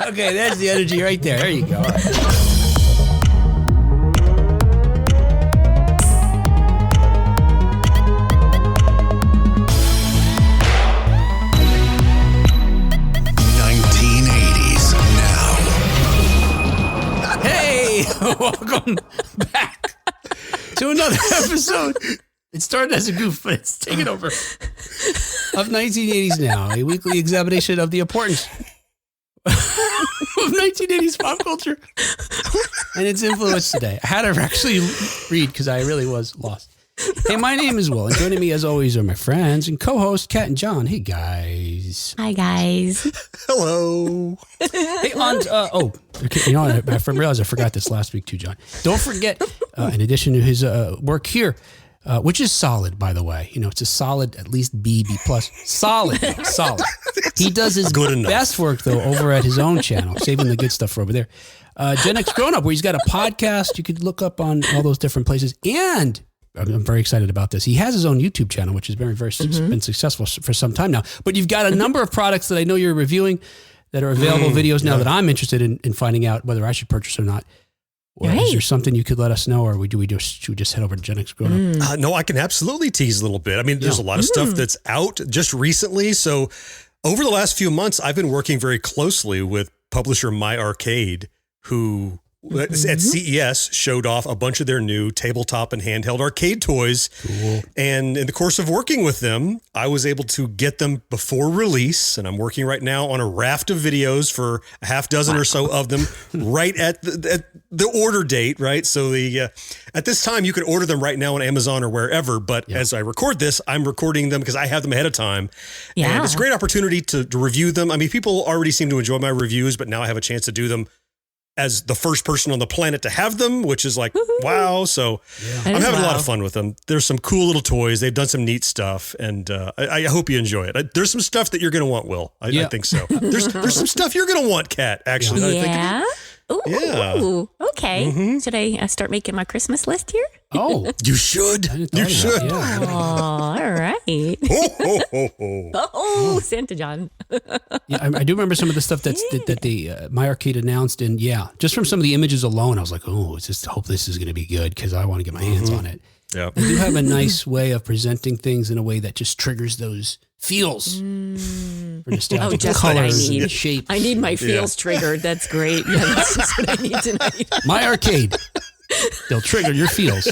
Okay, there's the energy right there. There you go. All right. Welcome back to another episode. It started as a goof, but it's taken over. Of 1980s Now, a weekly examination of the importance of 1980s pop culture and its influence today. I had to actually read because I really was lost. Hey, my name is Will, and joining me as always are my friends and co-hosts Kat and John. Hey, guys. Hi, guys. Hello. Hey, okay, you know, I realized I forgot this last week too, John. Don't forget, in addition to his work here, which is solid, by the way. You know, it's a solid, at least B plus. Solid. He does his best work, though, over at his own channel, saving the good stuff for over there. Gen X Grown Up, where he's got a podcast you could look up on all those different places. And I'm very excited about this. He has his own YouTube channel, which has been been successful for some time now. But you've got a number of products that I know you're reviewing that are available videos now that I'm interested in finding out whether I should purchase or not. Well, is there something you could let us know, or should we just head over to Gen X Grown Up? No, I can absolutely tease a little bit. I mean, there's a lot of stuff that's out just recently. So over the last few months, I've been working very closely with publisher My Arcade, who at CES showed off a bunch of their new tabletop and handheld arcade toys. Cool. And in the course of working with them, I was able to get them before release. And I'm working right now on a raft of videos for a half dozen or so of them right at the order date, right? So at this time, you can order them right now on Amazon or wherever. But as I record this, I'm recording them because I have them ahead of time. Yeah. And it's a great opportunity to review them. I mean, people already seem to enjoy my reviews, but now I have a chance to do them as the first person on the planet to have them, which is like, wow. So I'm having a lot of fun with them. There's some cool little toys. They've done some neat stuff, and I hope you enjoy it. There's some stuff that you're going to want, Will. I think so. There's some stuff you're going to want, Kat, actually. Yeah? Ooh, okay. Should I start making my Christmas list here? Oh, you should. You should. Oh, all right. Oh, Santa John. I do remember some of the stuff that the My Arcade announced, and just from some of the images alone, I was like, I just hope this is going to be good because I want to get my hands on it. Yeah, they do have a nice way of presenting things in a way that just triggers those feels for nostalgia. Just colors and shapes. I need my feels triggered. That's great. Yeah, that's just what I need tonight. My Arcade. They'll trigger your feels.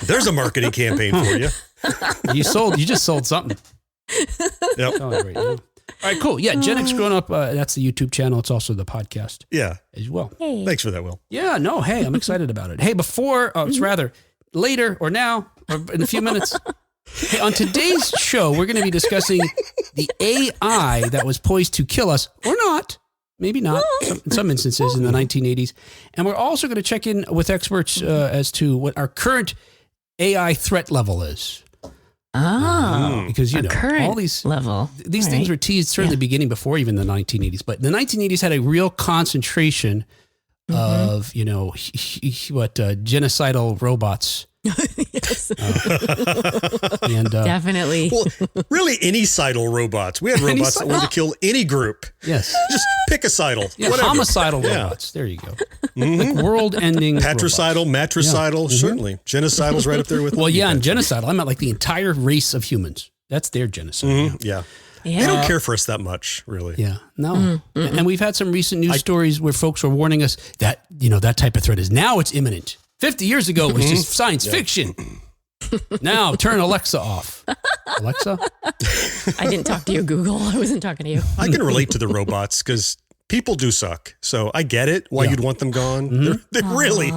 There's a marketing campaign for you. You just sold something. Yep. All right, cool. Yeah, Gen X Grown Up, that's the YouTube channel. It's also the podcast as well. Hey. Thanks for that, Will. Yeah, no, hey, I'm excited about it. Hey, it's rather later or now or in a few minutes. Hey, on today's show, we're going to be discussing the AI that was poised to kill us or not. Maybe not, in some instances in the 1980s. And we're also going to check in with experts as to what our current AI threat level is. Because, all these things were teased certainly beginning before even the 1980s. But the 1980s had a real concentration of, genocidal robots. Yes. Definitely. Well, really any sidal robots. We had robots that wanted to kill any group. Yes. Just pick a sidal. Whatever. Homicidal robots. There you go. Like world-ending patricidal, matricidal, certainly. Genocidal's right up there with and genocidal. I meant like the entire race of humans. That's their genocide. Yeah. They don't care for us that much, really. Yeah, no. And we've had some recent news stories where folks were warning us that, that type of threat is now it's imminent. 50 years ago, it was just science fiction. Now, turn Alexa off. Alexa? I didn't talk to you, Google. I wasn't talking to you. I can relate to the robots because people do suck. So I get it, why you'd want them gone. They're really,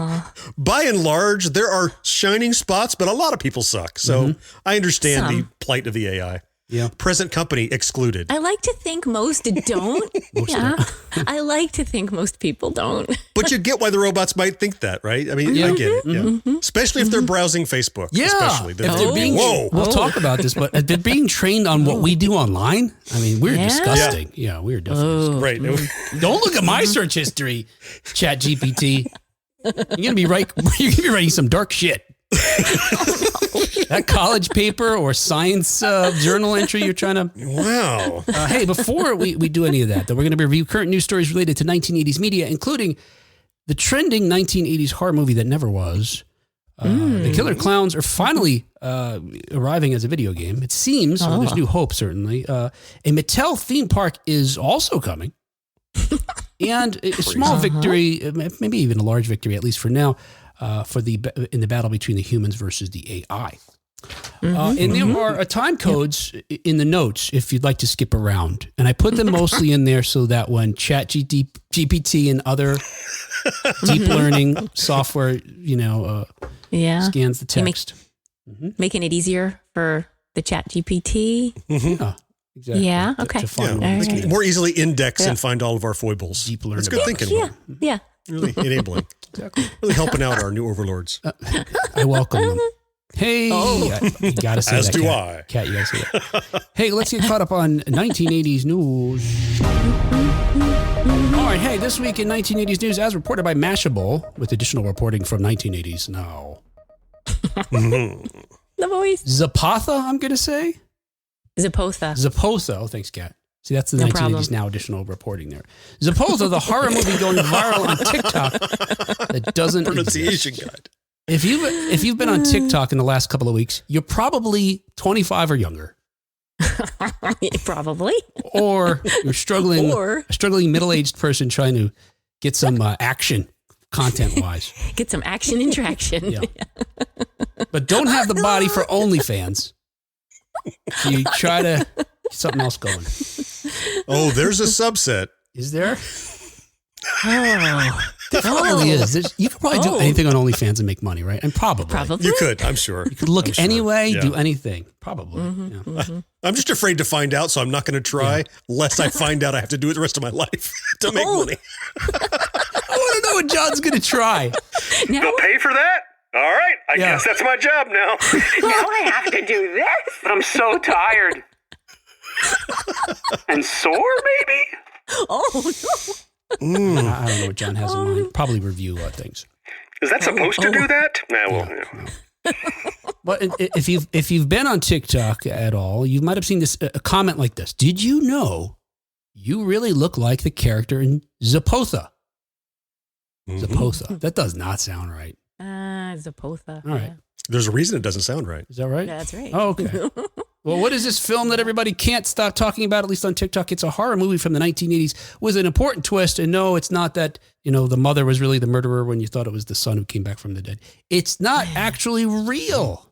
by and large, there are shining spots, but a lot of people suck. So I understand the plight of the AI. Yeah. Present company excluded. I like to think most don't. I like to think most people don't. But you get why the robots might think that, right? I mean, I get it. Yeah. Especially if they're browsing Facebook. Yeah. Especially. If they're being, we'll talk about this, but if they're being trained on what we do online, I mean, we're disgusting. Yeah, we're definitely right. Don't look at my search history, Chat GPT. You're gonna be writing some dark shit. that college paper or science journal entry you're trying to... Wow. Hey, before we do any of that, though, we're going to review current news stories related to 1980s media, including the trending 1980s horror movie that never was. The Killer Klowns are finally arriving as a video game. It seems, or there's new hope, certainly. A Mattel theme park is also coming. And a small victory, maybe even a large victory, at least for now, in the battle between the humans versus the AI. And there are time codes in the notes if you'd like to skip around. And I put them mostly in there so that when GPT and other deep learning software, scans the text. Making it easier for the chat GPT. Yeah, exactly. Yeah, okay. To find Right. More easily index and find all of our foibles. Deep learning. That's good thinking. Yeah. Really enabling. Exactly. Really helping out our new overlords. I welcome them. Hey, you gotta say As that. do Kat. I. Kat, you gotta say that. Hey, let's get caught up on 1980s news. All right, hey, this week in 1980s news, as reported by Mashable, with additional reporting from 1980s now. The voice. Zapatha, I'm gonna say. Zapotha. Oh, thanks, Kat. See, that's the No 1980s problem. now additional reporting there. Zapotha, the horror movie going viral on TikTok that doesn't Pronunciation exist. guide. If you've been on TikTok in the last couple of weeks, you're probably 25 or younger, Probably. or you're struggling, Or- a struggling middle-aged person trying to get some action content-wise, Get some action and traction. Yeah. but don't have the body for OnlyFans. So you try to get something else going. Oh, there's a subset. Is there? Oh. There probably is. You could probably do anything on OnLifans and make money, right? And probably. You could, I'm sure. You could look I'm sure. anyway, Yeah. do anything. Probably. Yeah. I'm just afraid to find out, so I'm not going to try, lest I find out I have to do it the rest of my life to make money. I want to know what John's going to try. Now, They'll pay for that? All right, I Yeah. guess that's my job now. Now I have to do this? I'm so tired. And sore, maybe? oh, no. I don't know what John has in mind. Probably review things. Is that supposed to do that? Nah, well, yeah. But if you've been on TikTok at all, you might have seen this a comment like this. Did you know you really look like the character in Zapotha? Zapotha. That does not sound right. Zapotha. All right. Yeah. There's a reason it doesn't sound right. Is that right? That's right. Oh, okay. Well, what is this film that everybody can't stop talking about, at least on TikTok? It's a horror movie from the 1980s with an important twist. And no, it's not that, the mother was really the murderer when you thought it was the son who came back from the dead. It's not actually real.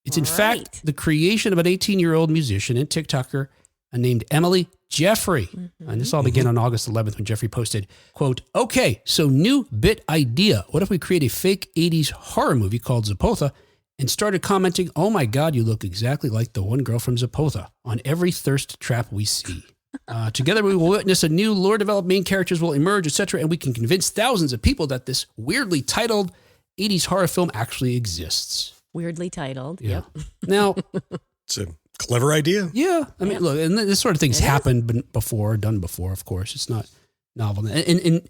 It's in fact the creation of an 18-year-old musician and TikToker named Emily Jeffrey. And this all began on August 11th when Jeffrey posted, quote, "Okay, so new bit idea. What if we create a fake 80s horror movie called Zapotha?" And started commenting, "Oh my God, you look exactly like the one girl from Zapotha on every thirst trap we see. Together we will witness a new lore-developed main characters will emerge, etc. And we can convince thousands of people that this weirdly titled 80s horror film actually exists." Weirdly titled. Yeah. Yep. Now, It's a clever idea. yeah, I mean, look, and this sort of thing's happened before, done before, of course. It's not novel. And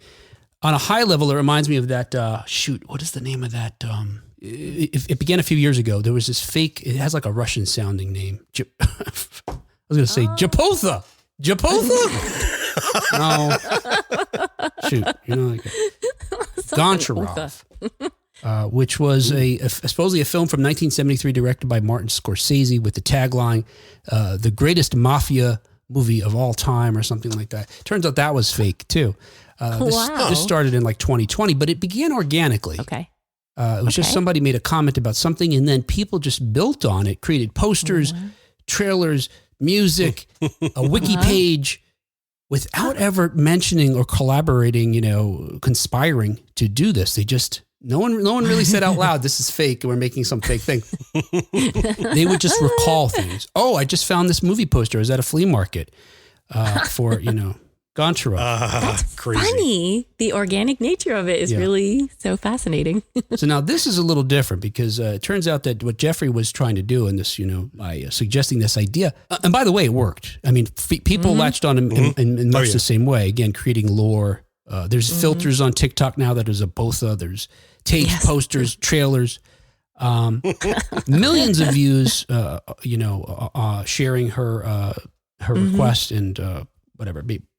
on a high level, it reminds me of that, what is the name of that? It began a few years ago. There was this fake, it has like a Russian sounding name. I was going to say Japotha. Japotha? No. Shoot. Like Goncharov. Which was supposedly a film from 1973 directed by Martin Scorsese with the tagline, "The greatest mafia movie of all time," or something like that. Turns out that was fake too. This started in like 2020, but it began organically. Okay. It was just somebody made a comment about something, and then people just built on it, created posters, trailers, music, a wiki page, without ever mentioning or collaborating, conspiring to do this. They just no one really said out loud, "This is fake, and we're making some fake thing." They would just recall things. "Oh, I just found this movie poster. I was at a flea market for Goncharov." That's crazy. funny. The organic nature of it is really so fascinating. So now this is a little different because it turns out that what Jeffrey was trying to do in this, by suggesting this idea, and by the way, it worked. I mean, people latched on in much the same way. Again, creating lore. There's filters on TikTok now that is a Zapotha. There's tapes, posters, trailers. Millions of views, sharing her request and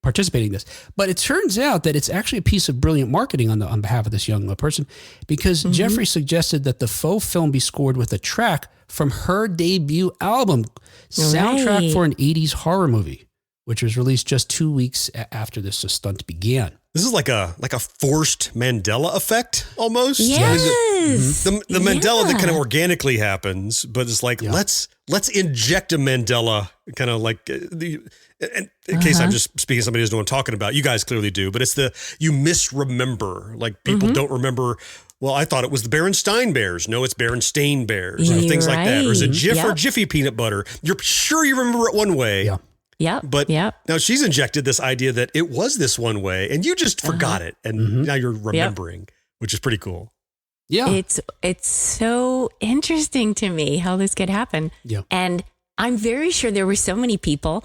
participating in this. But it turns out that it's actually a piece of brilliant marketing on behalf of this young person, because Jeffrey suggested that the faux film be scored with a track from her debut album, soundtrack for an 80s horror movie, which was released just 2 weeks after this stunt began. This is like a forced Mandela effect almost. Yes. The Mandela that kind of organically happens, but it's like, let's inject a Mandela kind of like and in case I'm just speaking to somebody who doesn't know what I'm talking about. You guys clearly do, but it's you misremember. Like people don't remember. Well, I thought it was the Berenstain Bears. No, it's Berenstain Bears. Or things like that. Or is it Jif or Jiffy peanut butter? You're sure you remember it one way. Yeah. Yeah. But now she's injected this idea that it was this one way and you just forgot it. And now you're remembering, which is pretty cool. Yeah. It's so interesting to me how this could happen. Yeah. And I'm very sure there were so many people,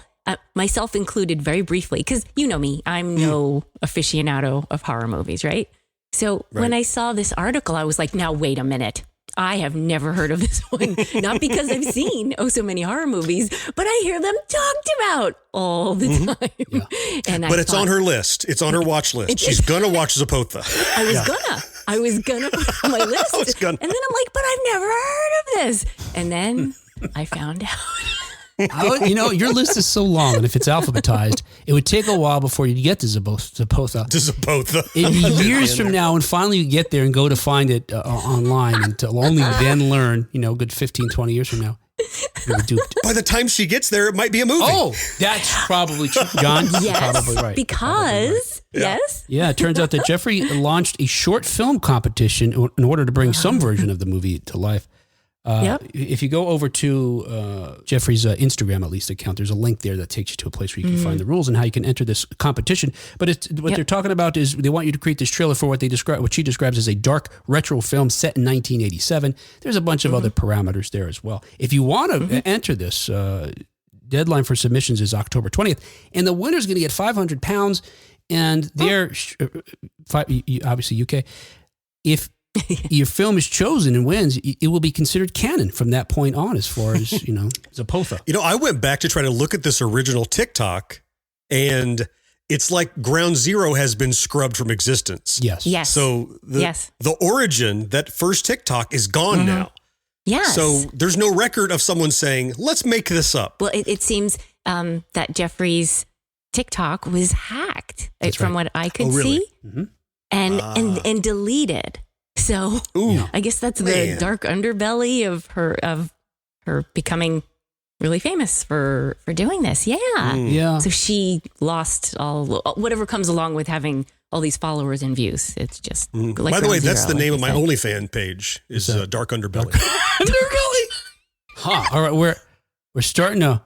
myself included very briefly, because you know me, I'm no aficionado of horror movies, right? So when I saw this article, I was like, now wait a minute. I have never heard of this one. Not because I've seen so many horror movies, but I hear them talked about all the time. Yeah. And but it's on her list. It's on her watch list. She's gonna watch Zapotha. I was gonna put it on my list. And then I'm like, but I've never heard of this. And then I found out. Your list is so long, and if it's alphabetized, it would take a while before you get to Zapotha. It'd be years from now, and finally you get there and go to find it online, and only then learn, good 15, 20 years from now. By the time she gets there, it might be a movie. Oh, that's probably true. John, probably right. Because, yes. Yeah, it turns out that Jeffrey launched a short film competition in order to bring some version of the movie to life. If you go over to Jeffrey's Instagram, at least account, there's a link there that takes you to a place where you can find the rules and how you can enter this competition. But what they're talking about is they want you to create this trailer for what she describes as a dark retro film set in 1987. There's a bunch of other parameters there as well. If you want to enter this, deadline for submissions is October 20th, and the winner's going to get £500. And they're obviously UK. If your film is chosen and wins, it will be considered canon from that point on as far as, Zapotha. I went back to try to look at this original TikTok, and it's like ground zero has been scrubbed from existence. Yes. So the origin, that first TikTok, is gone now. Yes. So there's no record of someone saying, let's make this up. Well, it seems that Jeffrey's TikTok was hacked from what I could see and deleted. So I guess that's the dark underbelly of her becoming really famous for doing this. Yeah. Yeah. So she lost whatever comes along with having all these followers and views. It's just like, by the way, that's the name of my said. OnlyFans page is Dark Underbelly. Underbelly. All right, we're starting to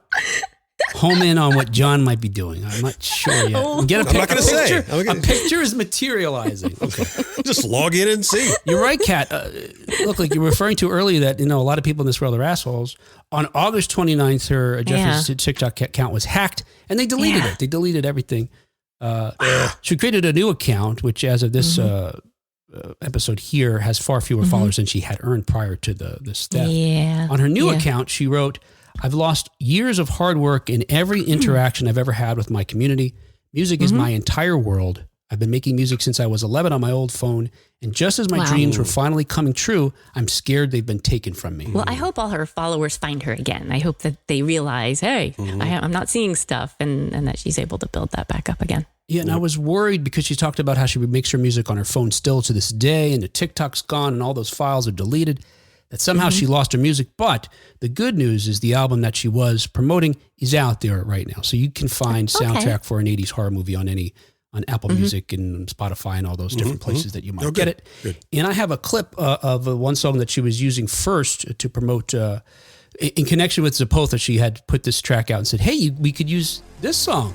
home in on what John might be doing. I'm not sure yet. I'm not going to say. A picture is materializing. Okay. Just log in and see. You're right, Kat. Look, like you were referring to earlier that, a lot of people in this world are assholes. On August 29th, her Jeffrey's TikTok account was hacked, and they deleted it. They deleted everything. She created a new account, which as of this episode here has far fewer followers than she had earned prior to this theft. Yeah. On her new account, she wrote, "I've lost years of hard work in every interaction I've ever had with my community. Music is my entire world. I've been making music since I was 11 on my old phone. And just as my dreams were finally coming true, I'm scared they've been taken from me." Well, I hope all her followers find her again. I hope that they realize, hey, I'm not seeing stuff, and that she's able to build that back up again. Yeah, and I was worried because she talked about how she makes her music on her phone still to this day, and the TikTok's gone and all those files are deleted, that somehow she lost her music. But the good news is the album that she was promoting is out there right now. So you can find soundtrack for an 80s horror movie on Apple Music and Spotify and all those different places that you might get it. Good. And I have a clip of one song that she was using first to promote in connection with Zapotha. She had put this track out and said, hey, we could use this song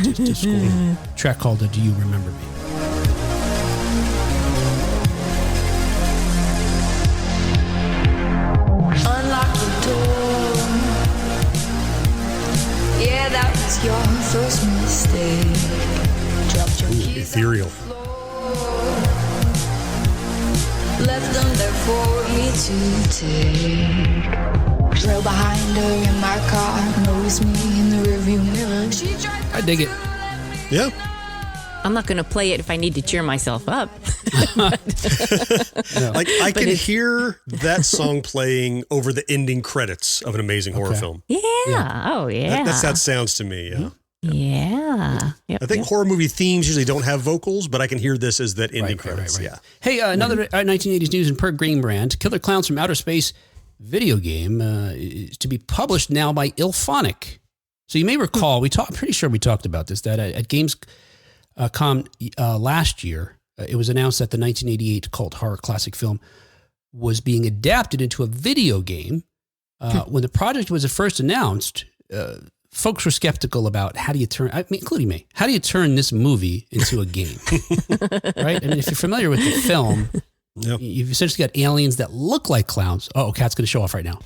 to score a track called Do You Remember Me? Unlock the door. Yeah, that was your first mistake. Dropped your keys ethereal. on the floor. Left them there for me to take. Trail behind her in my car, knows me in the rearview mirror. She drives. I dig it. Yeah. I'm not going to play it if I need to cheer myself up. Like I can hear that song playing over the ending credits of an amazing horror film. Yeah. Oh, yeah. That's how it sounds to me. Yeah. Yeah. Yep, I think horror movie themes usually don't have vocals, but I can hear this as that ending credits. Right. Yeah. Hey, another 1980s news and per Green Brand. Killer Klowns from Outer Space video game is to be published now by Ilphonic. So you may recall, I'm pretty sure we talked about this, that at Gamescom last year, it was announced that the 1988 cult horror classic film was being adapted into a video game. When the project was first announced, folks were skeptical about including me, how do you turn this movie into a game? Right? I mean, if you're familiar with the film, you've essentially got aliens that look like clowns. Oh, Kat's going to show off right now.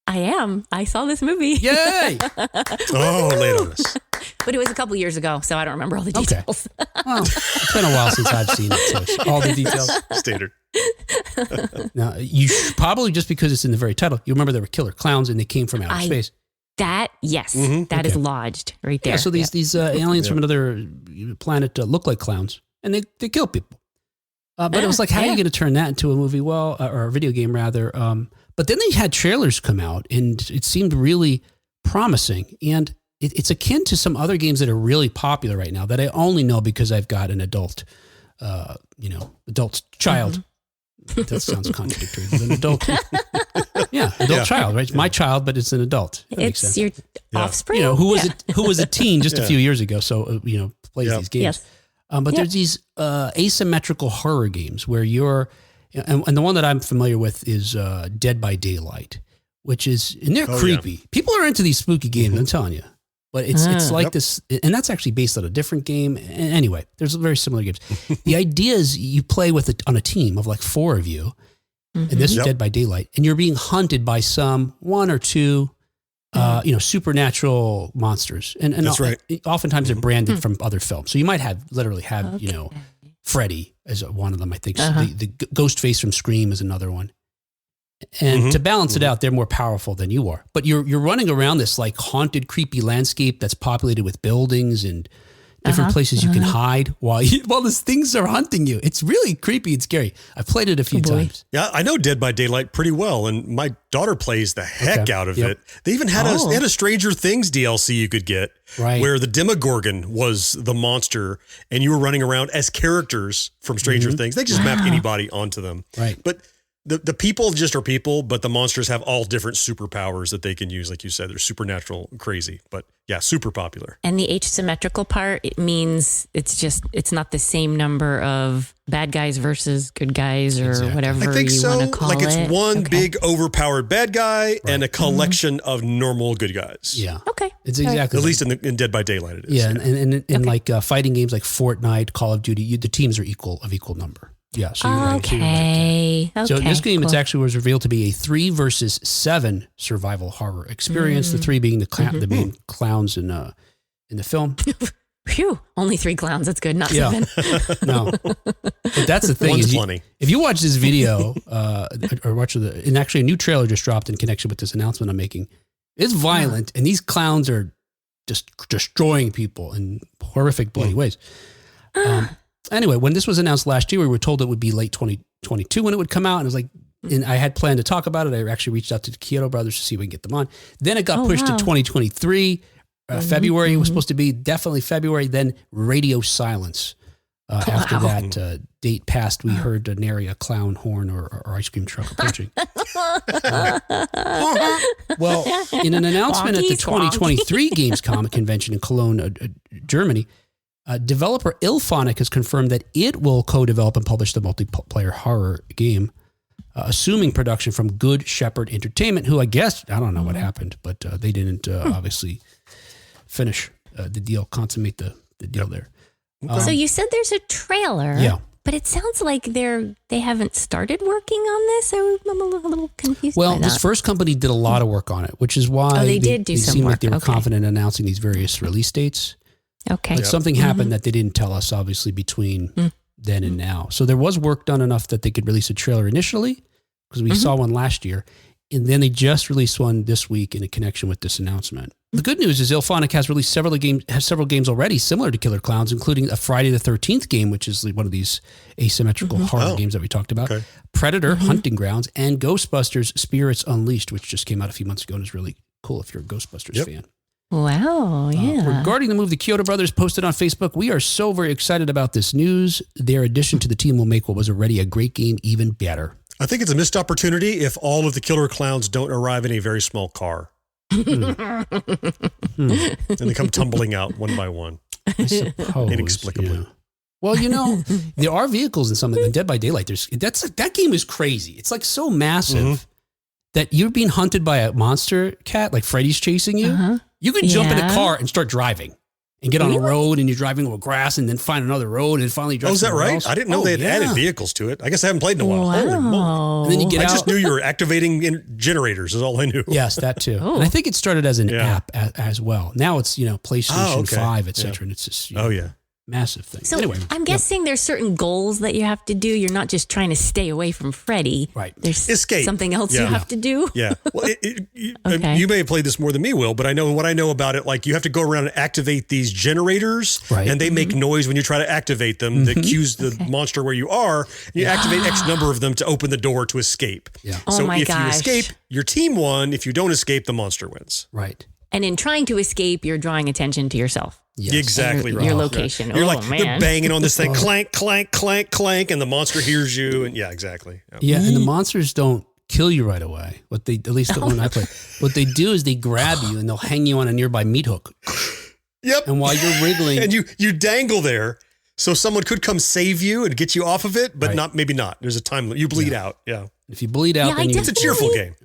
I am. I saw this movie. Yay! Lay it on us. But it was a couple years ago, so I don't remember all the details. Well, it's been a while since I've seen it, so all the details. Standard. Now, you probably, just because it's in the very title, you remember there were killer clowns and they came from outer space. That is lodged right there. Yeah, so these aliens from another planet look like clowns and they kill people. But it was like, how are you going to turn that into a movie? Well, or a video game rather. But then they had trailers come out and it seemed really promising. And it's akin to some other games that are really popular right now that I only know because I've got an adult child. That sounds contradictory. But an adult. Adult child, right? It's my child, but it's an adult. That makes It's sense. your offspring. Who was a teen just a few years ago. So, plays these games. Yes. But there's these asymmetrical horror games where you're, and the one that I'm familiar with is Dead by Daylight, which is, and they're creepy. Yeah. People are into these spooky games, I'm telling you. But it's like this, and that's actually based on a different game. And anyway, there's very similar games. The idea is you play on a team of like 4 of you, and this is Dead by Daylight, and you're being hunted by one or two supernatural monsters. And that's right. Oftentimes they're branded from other films. So you might have Freddy as one of them, I think. So the ghost face from Scream is another one. And to balance it out, they're more powerful than you are. But you're running around this like haunted, creepy landscape that's populated with buildings and different places you can hide while these things are hunting you. It's really creepy and scary. I've played it a few times. Yeah, I know Dead by Daylight pretty well, and my daughter plays the heck out of it. They even had a Stranger Things DLC you could get, where the Demogorgon was the monster, and you were running around as characters from Stranger Things. They just map anybody onto them. Right. But the people just are people, but the monsters have all different superpowers that they can use. Like you said, they're supernatural, crazy, but yeah, super popular. And the asymmetrical part, it means it's not the same number of bad guys versus good guys or whatever I think you want to call it. Like it's one big overpowered bad guy and a collection of normal good guys. Yeah. Okay. It's exactly. At least in Dead by Daylight it is. Yeah. And in like fighting games like Fortnite, Call of Duty, the teams are equal number. Yeah. So you're right. Okay. So in this game, it actually was revealed to be a 3 versus 7 survival horror experience. The 3 being the main clowns in the film. Phew! Only 3 clowns. That's good. Not 7. No. But that's the thing. One's plenty. If you watch this video or watch and actually a new trailer just dropped in connection with this announcement I'm making. It's violent, and these clowns are just destroying people in horrific, bloody ways. Anyway, when this was announced last year, we were told it would be late 2022 when it would come out. And it was like, and I had planned to talk about it. I actually reached out to the Kyoto brothers to see if we can get them on. Then it got pushed to 2023. February it was supposed to be, definitely February. Then radio silence. After that date passed, we heard nary a clown horn or ice cream truck approaching. Well, in an announcement at the 2023 Gamescom convention in Cologne, Germany, developer Ilphonic has confirmed that it will co-develop and publish the multiplayer horror game, assuming production from Good Shepherd Entertainment, who I don't know what happened, but they didn't obviously finish the deal, consummate the deal there. So you said there's a trailer. Yeah. But it sounds like they haven't started working on this. I'm a little confused. Well, this first company did a lot of work on it, which is why they did do some seemed work. like they were confident in announcing these various release dates. Okay. But something happened that they didn't tell us, obviously, between then and now. So there was work done enough that they could release a trailer initially, because we saw one last year. And then they just released one this week in connection with this announcement. The good news is IllFonic has released several games already similar to Killer Klowns, including a Friday the 13th game, which is one of these asymmetrical horror games that we talked about, Predator, Hunting Grounds, and Ghostbusters Spirits Unleashed, which just came out a few months ago and is really cool if you're a Ghostbusters fan. Wow, yeah. Regarding the move, the Kyoto brothers posted on Facebook, we are so very excited about this news. Their addition to the team will make what was already a great game even better. I think it's a missed opportunity if all of the Killer Klowns don't arrive in a very small car. And they come tumbling out one by one. I suppose. Inexplicably. Yeah. Well, there are vehicles in some of them. Dead by Daylight, that game is crazy. It's like so massive that you're being hunted by a monster cat, like Freddy's chasing you. You can jump in a car and start driving. And get on a road, and you're driving over grass, and then find another road, and finally drive. Oh, is that right? Else. I didn't know they had added vehicles to it. I guess I haven't played in a while. Holy moly. And then you get out. I just knew you were activating generators is all I knew. Yes, that too. And I think it started as an app as well. Now it's, PlayStation 5, et cetera. And it's just, massive thing. So anyway, I'm guessing there's certain goals that you have to do. You're not just trying to stay away from Freddy. Right. There's Escape. something else you have to do. Yeah. Well, you may have played this more than me, Will, but I know about it. Like you have to go around and activate these generators, and they make noise when you try to activate them that cues the monster where you are. And you activate X number of them to open the door to escape. Yeah. So if you escape, your team won. If you don't escape, the monster wins. Right. And in trying to escape, you're drawing attention to yourself. Yes. Exactly right. Your location. You're you're banging on this thing, clank, clank, clank, clank, and the monster hears you. And exactly. Yeah, and the monsters don't kill you right away. At least the one I play, what they do is they grab you and they'll hang you on a nearby meat hook. Yep. And while you're wriggling, and you dangle there, so someone could come save you and get you off of it, but maybe not. There's a time limit. You bleed out. Yeah. If you bleed out, then it's a cheerful game.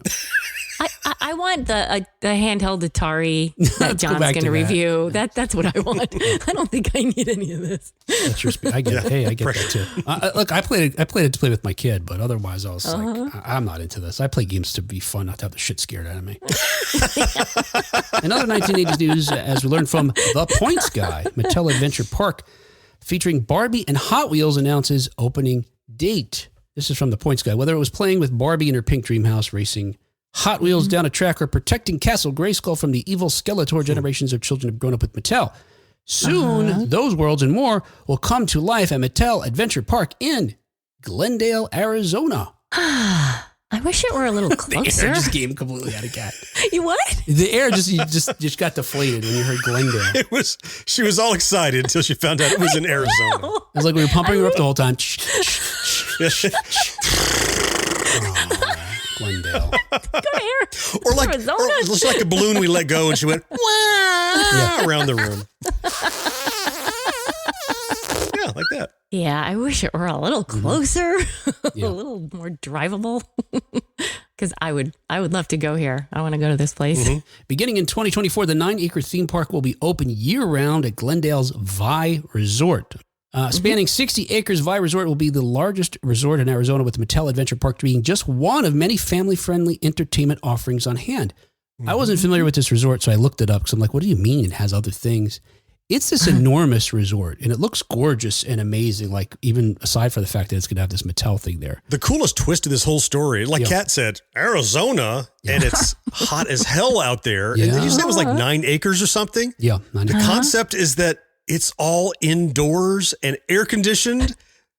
I want the handheld Atari that John's going to review. That's what I want. I don't think I need any of this. That's your speed. I get it. Hey, I get that too. Look, I played it to play with my kid, but otherwise I was like, I'm not into this. I play games to be fun, not to have the shit scared out of me. Another 1980s news, as we learned from The Points Guy, Mattel Adventure Park featuring Barbie and Hot Wheels announces opening date. This is from The Points Guy. Whether it was playing with Barbie in her pink dream house, racing Hot Wheels down a track, or protecting Castle Grayskull from the evil Skeletor, generations of children have grown up with Mattel. Soon, those worlds and more will come to life at Mattel Adventure Park in Glendale, Arizona. I wish it were a little closer. The air just came completely out of cat. You what? The air just got deflated when you heard Glendale. She was all excited until she found out it was in Arizona. It was like we were pumping her up the whole time. Glendale. Or just like a balloon we let go and she went around the room. Yeah, like that. Yeah, I wish it were a little closer, a little more drivable. Because I would love to go here. I want to go to this place. Beginning in 2024, the 9-acre theme park will be open year-round at Glendale's Vi Resort. Spanning 60 acres, Vi Resort will be the largest resort in Arizona, with Mattel Adventure Park being just one of many family-friendly entertainment offerings on hand. I wasn't familiar with this resort, so I looked it up because I'm like, what do you mean it has other things? It's this enormous resort, and it looks gorgeous and amazing, like even aside from the fact that it's going to have this Mattel thing there. The coolest twist to this whole story, like Kat said, Arizona, and it's hot as hell out there. And did you say it was like 9 acres or something? Yeah. The concept is that it's all indoors and air conditioned,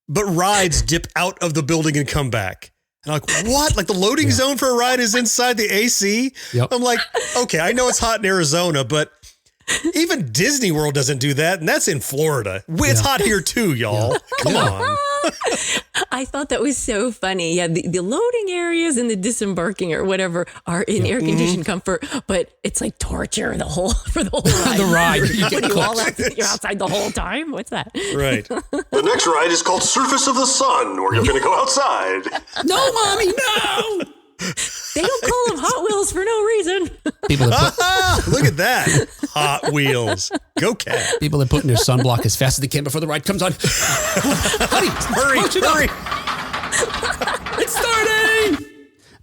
but rides dip out of the building and come back. And I'm like, what? Like the loading zone for a ride is inside the AC? Yep. I'm like, okay, I know it's hot in Arizona, but even Disney World doesn't do that. And that's in Florida. It's hot here too, y'all. Come on. I thought that was so funny. Yeah, the loading areas and the disembarking or whatever are in air conditioned comfort, but it's like torture for the whole ride. The ride. You're outside the whole time. What's that? Right. The next ride is called Surface of the Sun, where you're going to go outside. No, Mommy, no! They don't call them Hot Wheels for no reason. Look at that. Hot Wheels. Go Cat. People are putting their sunblock as fast as they can before the ride comes on. Honey, hurry. It's starting.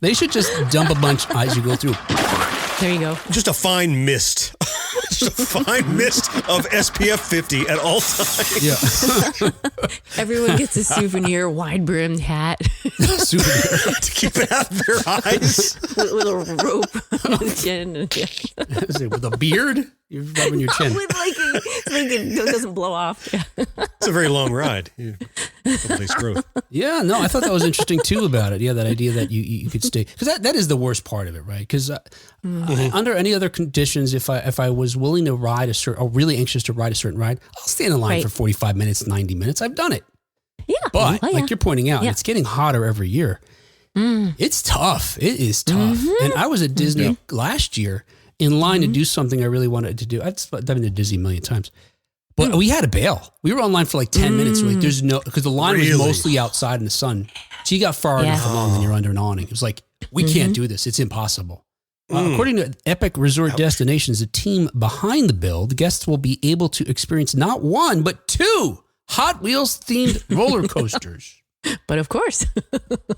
They should just dump a bunch as you go through. There you go. Just a fine mist. Just a fine mist of SPF 50 at all times. Yeah. Everyone gets a souvenir wide brimmed hat Souvenir. To keep it out of their eyes. with a rope on the chin. Is it with a beard? You're rubbing your chin. With like it doesn't blow off. Yeah. It's a very long ride. Yeah. Couple days growth. Yeah, no, I thought that was interesting too about it. Yeah, that idea that you could stay, because that is the worst part of it, right? Because under any other conditions, if I was willing to ride or really anxious to ride a certain ride, I'll stand in line for 45 minutes, 90 minutes. I've done it. Yeah. But like you're pointing out, it's getting hotter every year. It's tough. It is tough. And I was at Disney last year in line to do something I really wanted to do. I've been to Disney a million times. But we had to bail. We were online for like 10 minutes. We're like, there's no, because the line was mostly outside in the sun. So you got far enough along and you're under an awning. It was like, we can't do this. It's impossible. According to Epic Resort Destinations, the team behind the build, guests will be able to experience not one, but 2 Hot Wheels themed roller coasters. But of course.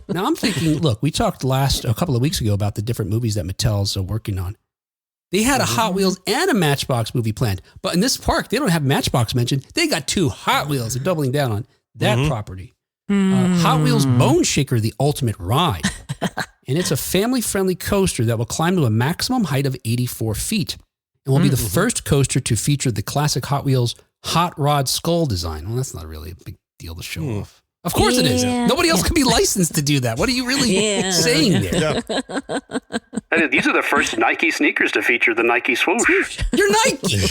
Now I'm thinking, look, we talked a couple of weeks ago about the different movies that Mattel's working on. They had a Hot Wheels and a Matchbox movie planned. But in this park, they don't have Matchbox mentioned. They got 2 Hot Wheels. They're doubling down on that property. Hot Wheels Bone Shaker, the ultimate ride. And it's a family-friendly coaster that will climb to a maximum height of 84 feet. And will be the first coaster to feature the classic Hot Wheels Hot Rod Skull design. Well, that's not really a big deal to show off. Of course it is. Nobody else can be licensed to do that. What are you really saying there? These are the first Nike sneakers to feature the Nike swoosh. You're Nike.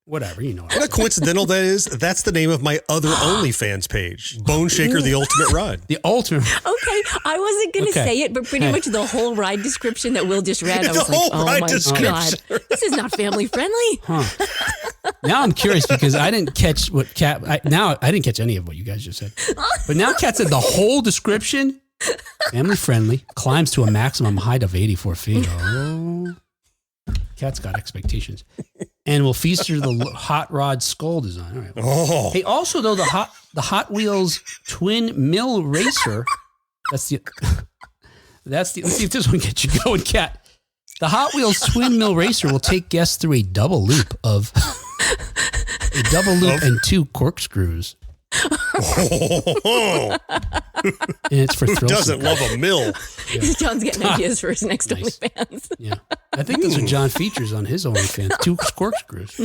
Whatever, you know. What a coincidental that is. That's the name of my other OnlyFans page. Bone Shaker, the ultimate ride. The ultimate. Okay, I wasn't going to say it, but pretty much the whole ride description that Will just read, I was like, oh my God, this is not family friendly. Now I'm curious because I didn't catch what Kat, I didn't catch any of what you guys just said. But now Kat said the whole description, family friendly, climbs to a maximum height of 84 feet. Oh, Kat's got expectations. And will feature the Hot Rod Skull design. All right. Oh. Hey, also though, the Hot Wheels Twin Mill Racer, let's see if this one gets you going, Kat. The Hot Wheels Twin Mill Racer will take guests through a double loop and 2 corkscrews. Oh. And it's for Who thrill doesn't love a mill? Yeah. John's getting ideas for his next OnlyFans. Yeah. I think those are John features on his OnlyFans. 2 corkscrews.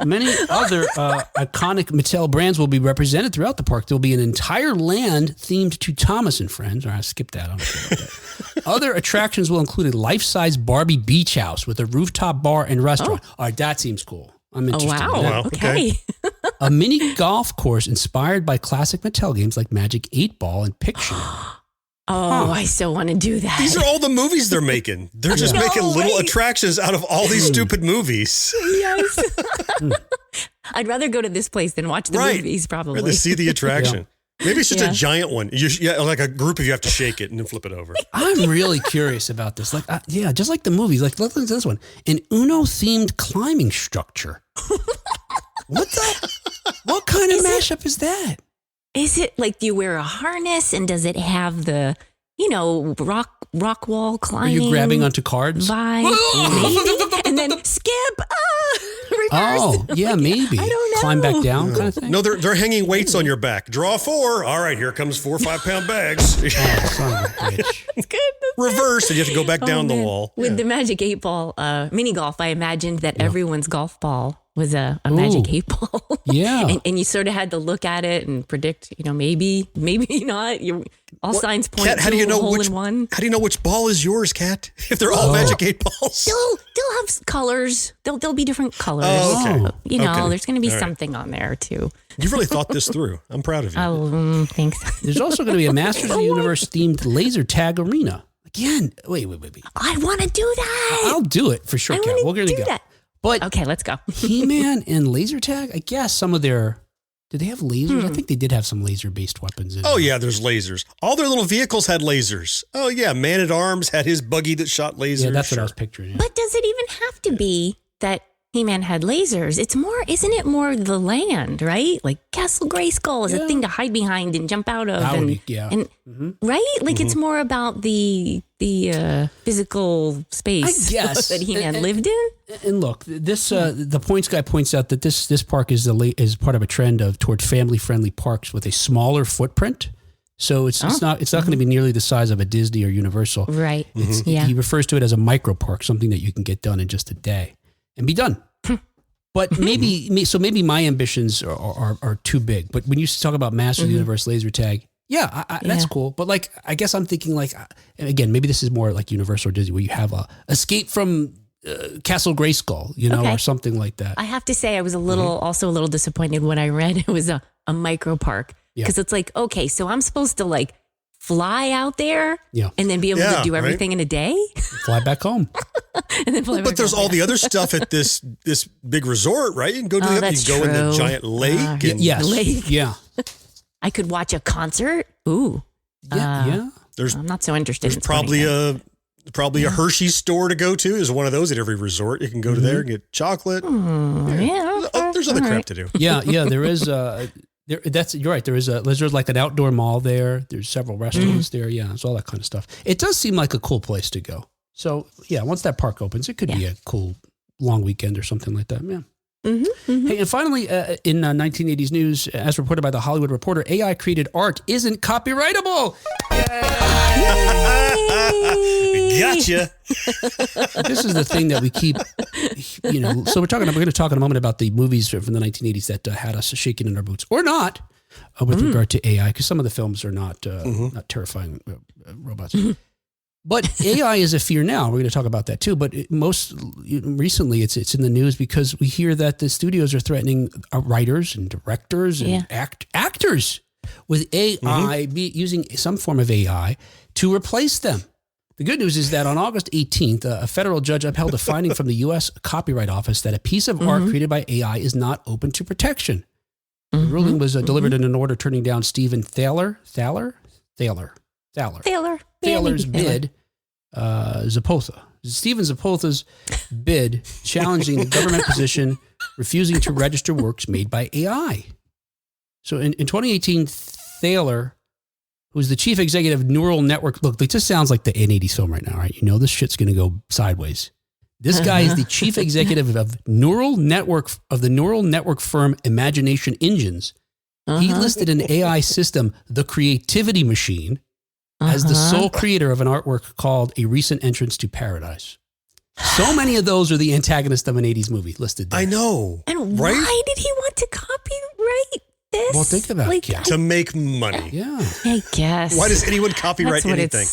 Many other iconic Mattel brands will be represented throughout the park. There'll be an entire land themed to Thomas and Friends. All right, I skipped that. Other attractions will include a life-size Barbie beach house with a rooftop bar and restaurant. All right, that seems cool. I'm interested in that. Wow. Okay. A mini golf course inspired by classic Mattel games like Magic 8 Ball and Pictionary. I so want to do that. These are all the movies they're making. They're just making little attractions out of all these stupid movies. Yes. I'd rather go to this place than watch the movies, probably. Rather see the attraction. Maybe it's just a giant one. Like a group of you have to shake it and then flip it over. I'm really curious about this. Like, just like the movies. Like, look at this one. An Uno-themed climbing structure. What kind of mashup is that? Is it like, do you wear a harness and does it have the, rock wall climbing? Are you grabbing onto cards? Vibe? Maybe. And then skip. Reverse. Oh, yeah, maybe. I don't know. Climb back down kind of thing? No, they're hanging weights on your back. Draw 4. All right, here comes 4 5-pound bags. Oh, son of a bitch. It's good. Reverse, and you have to go back down the wall. With the Magic 8 Ball mini golf, I imagined that everyone's golf ball was a Magic 8 Ball. Yeah. and you sort of had to look at it and predict, maybe not. All signs point Kat, how do you to know a hole which, in one. How do you know which ball is yours, Kat? If they're all Magic 8 balls. They'll have colors. There'll be different colors. Oh, okay. There's going to be something on there too. You really thought this through. I'm proud of you. Oh, thanks. There's also going to be a Masters of the Universe themed laser tag arena. Again, wait. I want to do that. I'll do it for sure, Kat. We're going to go. That. But okay, let's go. He-Man and laser tag, I guess some of their... Did they have lasers? I think they did have some laser-based weapons. Oh, yeah, there's lasers. All their little vehicles had lasers. Oh, yeah, Man-at-Arms had his buggy that shot lasers. Yeah, that's what I was picturing. Yeah. But does it even have to be that He-Man had lasers. It's more, isn't it more the land, right? Like Castle Grayskull is a thing to hide behind and jump out of. Right? Like it's more about the physical space, I guess, that He-Man lived in. And look, this the Points guy points out that this park is part of a trend toward family-friendly parks with a smaller footprint. So it's not going to be nearly the size of a Disney or Universal. Right. He refers to it as a micro park, something that you can get done in just a day and be done. But maybe my ambitions are too big. But when you talk about Master of the Universe laser tag, that's cool. But like, I guess I'm thinking like, again, maybe this is more like Universal or Disney, where you have a escape from Castle Grayskull, or something like that. I have to say, I was also a little disappointed when I read it was a micro park, because it's like, okay, so I'm supposed to like fly out there and then be able to do everything in a day, fly back home, and then fly but there's all the other stuff at this big resort, right? You can go to you can go in the giant lake. Lake. Yeah. I could watch a concert. Ooh. Yeah. I'm not so interested. There's probably a Hershey's store to go to. There's one of those at every resort. You can go to there and get chocolate. There's other crap to do. Yeah. There is you're right. There's like an outdoor mall there. There's several restaurants there. Yeah, it's all that kind of stuff. It does seem like a cool place to go. So yeah, once that park opens, it could be a cool long weekend or something like that. Yeah. Hey, and finally, in 1980s news, as reported by the Hollywood Reporter, AI created art isn't copyrightable. Gotcha. This is the thing that we keep, So we're going to talk in a moment about the movies from the 1980s that had us shaking in our boots, or not, with regard to AI, because some of the films are not terrifying robots. But AI is a fear now. We're going to talk about that too. But most recently, it's in the news because we hear that the studios are threatening writers and directors and actors with AI, using some form of AI to replace them. The good news is that on August 18th, a federal judge upheld a finding from the U.S. Copyright Office that a piece of art created by AI is not open to protection. The ruling was delivered in an order turning down Stephen Thaler's bid, Stephen Zapotha's bid, challenging the government position, refusing to register works made by AI. So in 2018, Thaler, who's the chief executive of Neural Network, look, it just sounds like the N80s film right now, right? You know this shit's going to go sideways. This guy is the chief executive of the Neural Network firm Imagination Engines. He listed an AI system, the Creativity Machine, as the sole creator of an artwork called A Recent Entrance to Paradise. So many of those are the antagonist of an 80s movie listed there. I know. And why did he want to copyright this? Well, think about it. To make money. Yeah. I guess. Why does anyone copyright anything?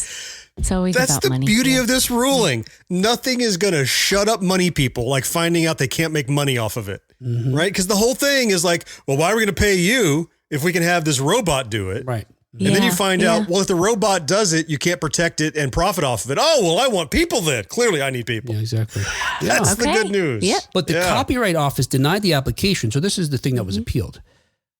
It's always That's about the money. beauty of this ruling. Nothing is going to shut up money people like finding out they can't make money off of it. Right? Because the whole thing is like, well, why are we going to pay you if we can have this robot do it? Right. And then you find out, well, if the robot does it, you can't protect it and profit off of it. Oh, well, I want people then. Clearly, I need people. Yeah, exactly. That's the good news. Yeah. But the Copyright Office denied the application. So this is the thing that was appealed.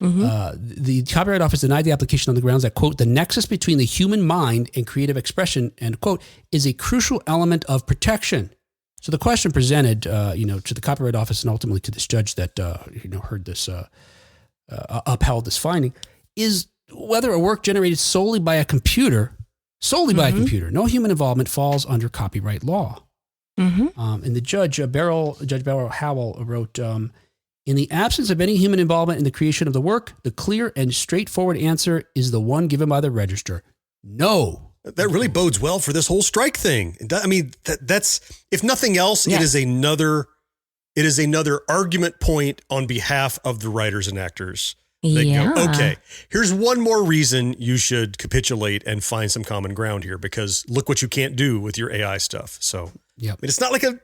The Copyright Office denied the application on the grounds that, quote, the nexus between the human mind and creative expression, end quote, is a crucial element of protection. So the question presented, to the Copyright Office and ultimately to this judge that, heard this, upheld this finding, is whether a work generated solely by a computer, no human involvement, falls under copyright law. And the Judge Beryl Howell wrote, in the absence of any human involvement in the creation of the work, the clear and straightforward answer is the one given by the register. No. That really bodes well for this whole strike thing. I mean, that's, if nothing else, it is another argument point on behalf of the writers and actors. They go, okay, here's one more reason you should capitulate and find some common ground here, because look what you can't do with your AI stuff. So I mean, it's not like a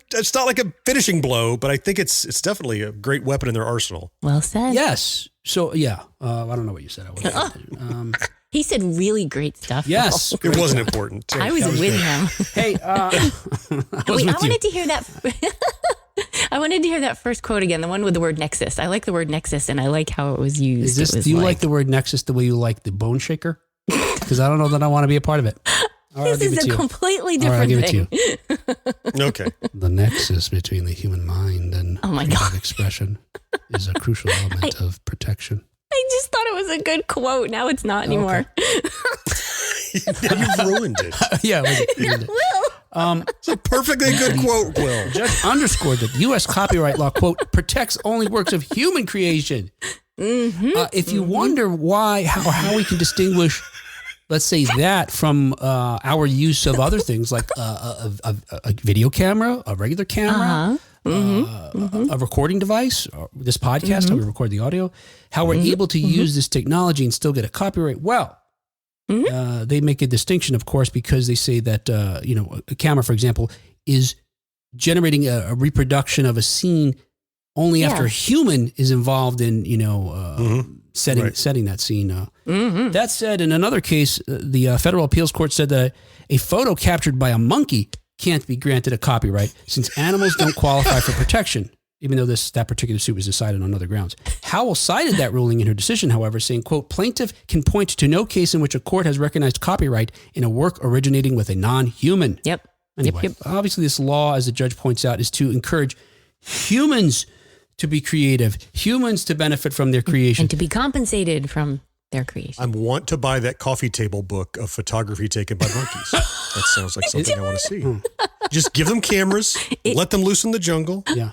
finishing blow, but I think it's definitely a great weapon in their arsenal. Well said. Yes. So I don't know what you said. He said really great stuff. Yes. It wasn't important. I was with him. Hey, Wait, I wanted to hear that. I wanted to hear that first quote again, the one with the word nexus. I like the word nexus, and I like how it was used. Do you like the word nexus the way you like the bone shaker? Because I don't know that I want to be a part of it. All right, This is a completely different I'll give thing. it to you. Okay. The nexus between the human mind and Oh my freedom God. of expression is a crucial element of protection. I just thought it was a good quote. Now it's not anymore. Now you've ruined it. Yeah. It's a perfectly good quote, Will. Judge underscored that U.S. copyright law, quote, protects only works of human creation. If you wonder why, how we can distinguish, let's say, that from our use of other things like a video camera, a regular camera, a recording device, or this podcast, how we record the audio, how we're able to use this technology and still get a copyright. Well, they make a distinction, of course, because they say that, a camera, for example, is generating a reproduction of a scene only after a human is involved in, setting that scene. That said, in another case, the federal appeals court said that a photo captured by a monkey can't be granted a copyright since animals don't qualify for protection, even though that particular suit was decided on other grounds. Howell cited that ruling in her decision, however, saying, quote, plaintiff can point to no case in which a court has recognized copyright in a work originating with a non-human. Yep. Anyway, obviously this law, as the judge points out, is to encourage humans to be creative, humans to benefit from their creation. And to be compensated from their creation. I want to buy that coffee table book of photography taken by monkeys. That sounds like something I want to see. Just give them cameras, let them loose in the jungle. Yeah.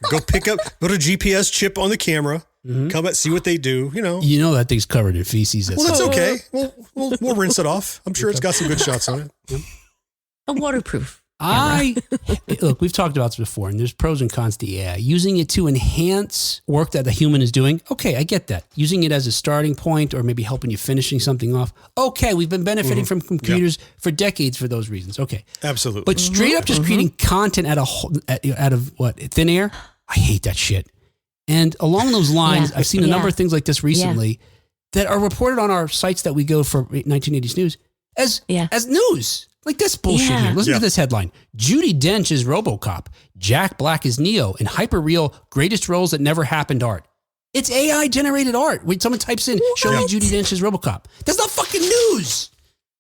Go put a GPS chip on the camera, come out, see what they do, You know that thing's covered in feces. Well, that's okay. We'll rinse it off. I'm sure it's got some good shots on it. A waterproof. Look, we've talked about this before, and there's pros and cons to AI. Using it to enhance work that the human is doing, okay, I get that. Using it as a starting point or maybe helping you finishing something off, okay, we've been benefiting from computers for decades for those reasons, okay. Absolutely. But straight up just creating content out of what, thin air? I hate that shit. And along those lines, I've seen a number of things like this recently that are reported on our sites that we go for 1980s news as news. Like this bullshit here. Listen to this headline. Judi Dench is RoboCop. Jack Black is Neo in hyper-real greatest roles that never happened art. It's AI-generated art. When someone types in, show me Judi Dench as RoboCop. That's not fucking news.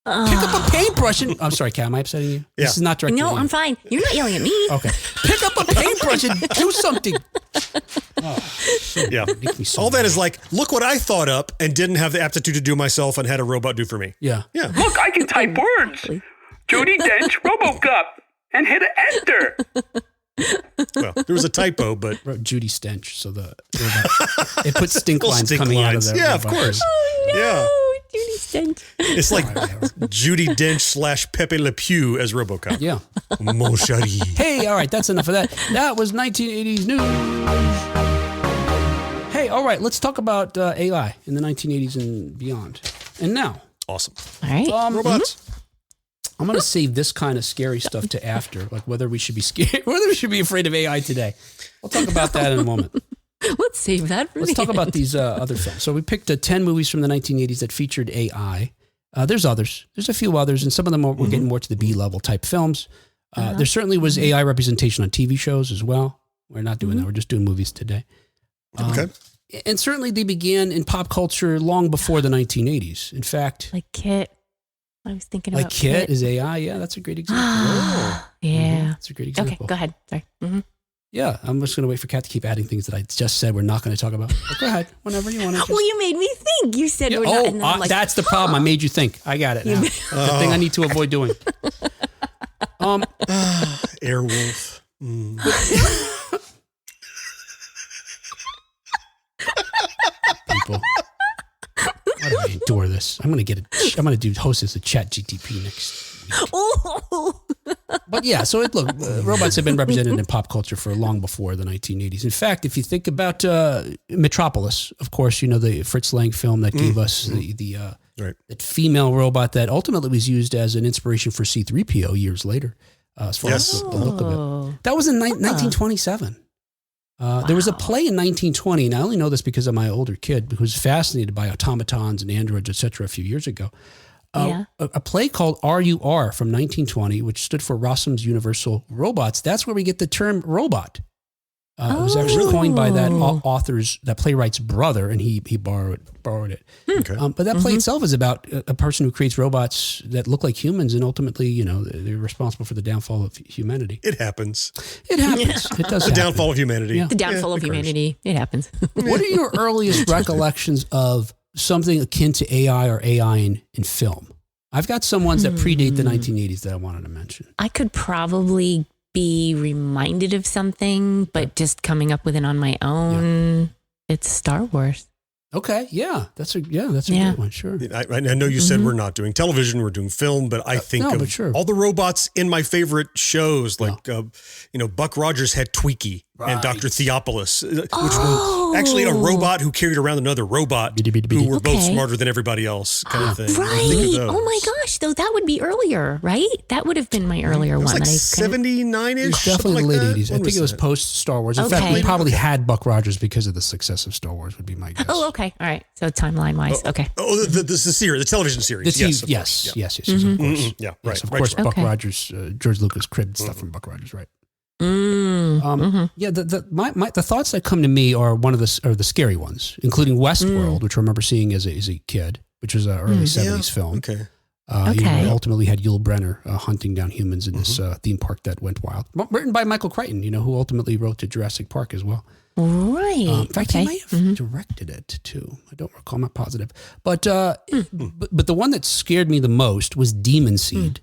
Pick up a paintbrush and... I'm sorry, Kat, am I upsetting you? Yeah. This is not directed at No, you. I'm fine. You're not yelling at me. Okay. Pick up a paintbrush and do something. All that is like, look what I thought up and didn't have the aptitude to do myself and had a robot do for me. Yeah. Look, I can type words. Judi Dench, RoboCop, and hit enter. Well, there was a typo, but Wrote Judy Stench, so it puts stink lines coming out of there. Yeah, of course. Oh, no. Yeah. Judy Stench. It's like Judi Dench / Pepe Le Pew as RoboCop. Yeah. Mon chéri. Hey, all right, that's enough of that. That was 1980s news. Hey, all right, let's talk about AI in the 1980s and beyond. And now, Awesome. All right. Robots. I'm going to save this kind of scary stuff to after, like whether we should be scared, whether we should be afraid of AI today. We'll talk about that in a moment. Let's save that for Let's the talk end. about these other films. So we picked 10 movies from the 1980s that featured AI. There's others. There's a few others, and some of them we're getting more to the B-level type films. There certainly was AI representation on TV shows as well. We're not doing that. We're just doing movies today. Okay. And certainly they began in pop culture long before the 1980s. In fact, Like Kit. I was thinking about like Kit is AI. Yeah, that's a great example. Yeah. That's a great Okay, example. go ahead. Sorry. Mm-hmm. Yeah, I'm just going to wait for Kat to keep adding things that I just said we're not going to talk about. But go ahead, whenever you want to. Well, you made me think. You said we're not. And then I'm like, That's the problem. I made you think. I got it now. The thing I need to avoid doing. Airwolf. People. Why do I endure this? I'm going to do host as a chat GTP next week. oh, But yeah, so robots have been represented in pop culture for long before the 1980s. In fact, if you think about Metropolis, of course, you know, the Fritz Lang film that gave us that female robot that ultimately was used as an inspiration for C-3PO years later, as far as the look of it. That was in 1927. There was a play in 1920, and I only know this because of my older kid who was fascinated by automatons and androids, etc. a few years ago. A play called RUR from 1920, which stood for Rossum's Universal Robots. That's where we get the term robot. It was actually coined by that that playwright's brother, and he borrowed it. Okay. But that play itself is about a person who creates robots that look like humans, and ultimately, they're responsible for the downfall of humanity. It happens. It happens. It does. The downfall of humanity. Yeah. The downfall of humanity. It happens. What are your earliest recollections of something akin to AI or AI in film? I've got some ones that predate the 1980s that I wanted to mention. I could probably be reminded of something, but just coming up with it on my own, it's Star Wars. Okay, yeah, that's a good one. Sure. I know you said we're not doing television, we're doing film, but I think of all the robots in my favorite shows, like Buck Rogers had Tweaky and Dr. Theopolis, which were actually a robot who carried around another robot who were both smarter than everybody else, kind of thing. Right. Oh my gosh, though that would be earlier, right? That would have been my earlier one. Like that I 79-ish. Definitely the late 80s. I think it was that? post Star Wars. In fact, we probably had Buck Rogers because of the success of Star Wars, would be my guess. Oh, okay. All right. So timeline wise, okay. Oh, the series, the television series. Yes, of course. Yeah, right. Yes, of course, Buck Rogers, George Lucas cribbed stuff from Buck Rogers, right? Yeah, the thoughts that come to me are the scary ones, including Westworld, which I remember seeing as a kid, which was an early 70s film. Okay. Ultimately had Yul Brynner hunting down humans in this theme park that went wild. Written by Michael Crichton, who ultimately wrote to Jurassic Park as well. Right. In fact, he might have directed it too. I don't recall. I'm not positive. But but the one that scared me the most was Demon Seed,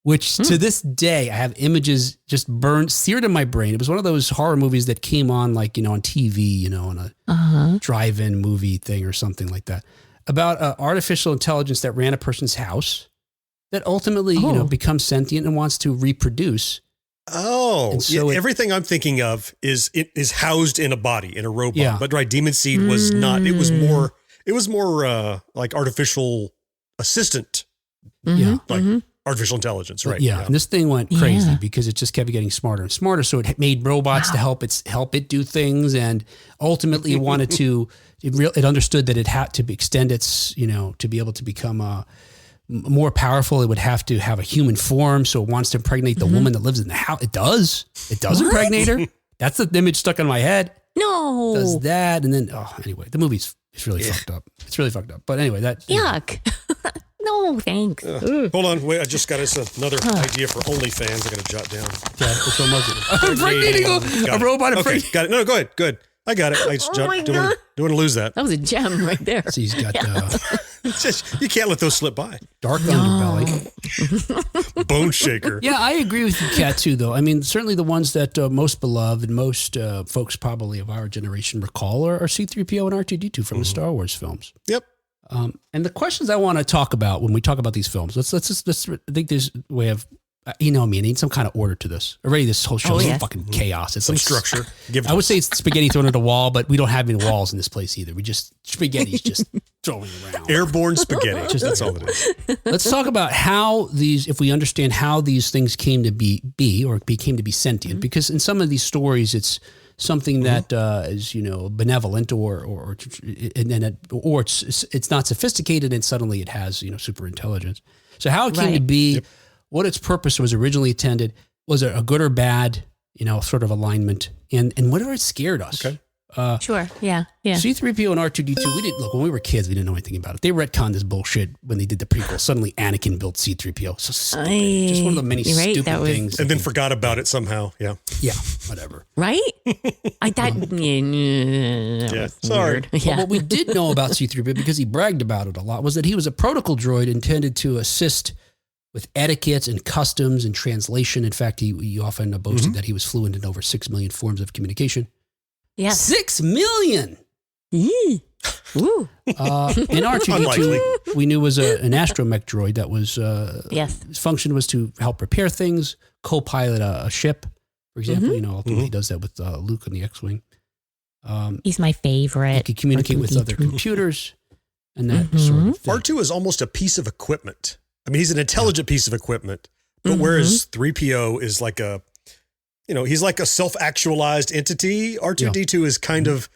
which to this day I have images just seared in my brain. It was one of those horror movies that came on on TV, on a drive-in movie thing or something like that, about artificial intelligence that ran a person's house that ultimately becomes sentient and wants to reproduce. Oh, and so everything I'm thinking of is housed in a body, in a robot. Yeah. But right, Demon Seed was not. It was more like artificial assistant, artificial intelligence, right? Yeah. And this thing went crazy because it just kept getting smarter and smarter. So it made robots to help it do things, and ultimately it wanted to. It understood that it had to extend its, to be able to become more powerful. It would have to have a human form. So it wants to impregnate the woman that lives in the house. It does. It does impregnate her. That's the image stuck in my head. No. It does that. And then, anyway, the movie's really fucked up. It's really fucked up. But anyway, that. Yuck. No, thanks. Hold on. Wait, I just got us another idea for OnlyFans. I got to jot down. Yeah, which one was it? Impregnating a robot. Okay, got it. No, go ahead. Good. I got it. I just don't want to lose that. That was a gem right there. So he's got you can't let those slip by. Dark underbelly. Bone shaker. Yeah, I agree with you, Kat, too, though. I mean, certainly the ones that most beloved and most folks probably of our generation recall are C-3PO and R2-D2 from the Star Wars films. Yep. And the questions I want to talk about when we talk about these films, let's I think there's a way of, I need some kind of order to this. Already this whole show is fucking chaos. It's some structure. I would say it's spaghetti thrown at a wall, but we don't have any walls in this place either. Spaghetti's just throwing around. Airborne spaghetti. That's all it is. Let's talk about how if we understand how these things came to be or became to be sentient, because in some of these stories, it's something that is, benevolent or it's not sophisticated and suddenly it has, super intelligence. So how it came to be, what its purpose was originally intended, was it a good or bad, sort of alignment, and whatever it scared us. Okay. Sure. Yeah. C-3PO and R2-D2, when we were kids, we didn't know anything about it. They retconned this bullshit when they did the prequel. Suddenly Anakin built C-3PO. So stupid. Just one of the many stupid things. And then forgot about it somehow. Yeah. Yeah. Whatever. Right? Sorry. Well, what we did know about C-3PO, because he bragged about it a lot, was that he was a protocol droid intended to assist with etiquette and customs and translation. In fact, he often boasted that he was fluent in over 6 million forms of communication. Yeah. 6 million. Ooh. And R2-D2 we knew was an astromech droid that was his function was to help repair things, co-pilot a ship, for example. Ultimately he does that with Luke on the X-wing. He's my favorite. He could communicate with other computers and that sort of thing. R2 is almost a piece of equipment. I mean, he's an intelligent piece of equipment, but whereas 3PO is like he's like a self-actualized entity. R2-D2 is kind of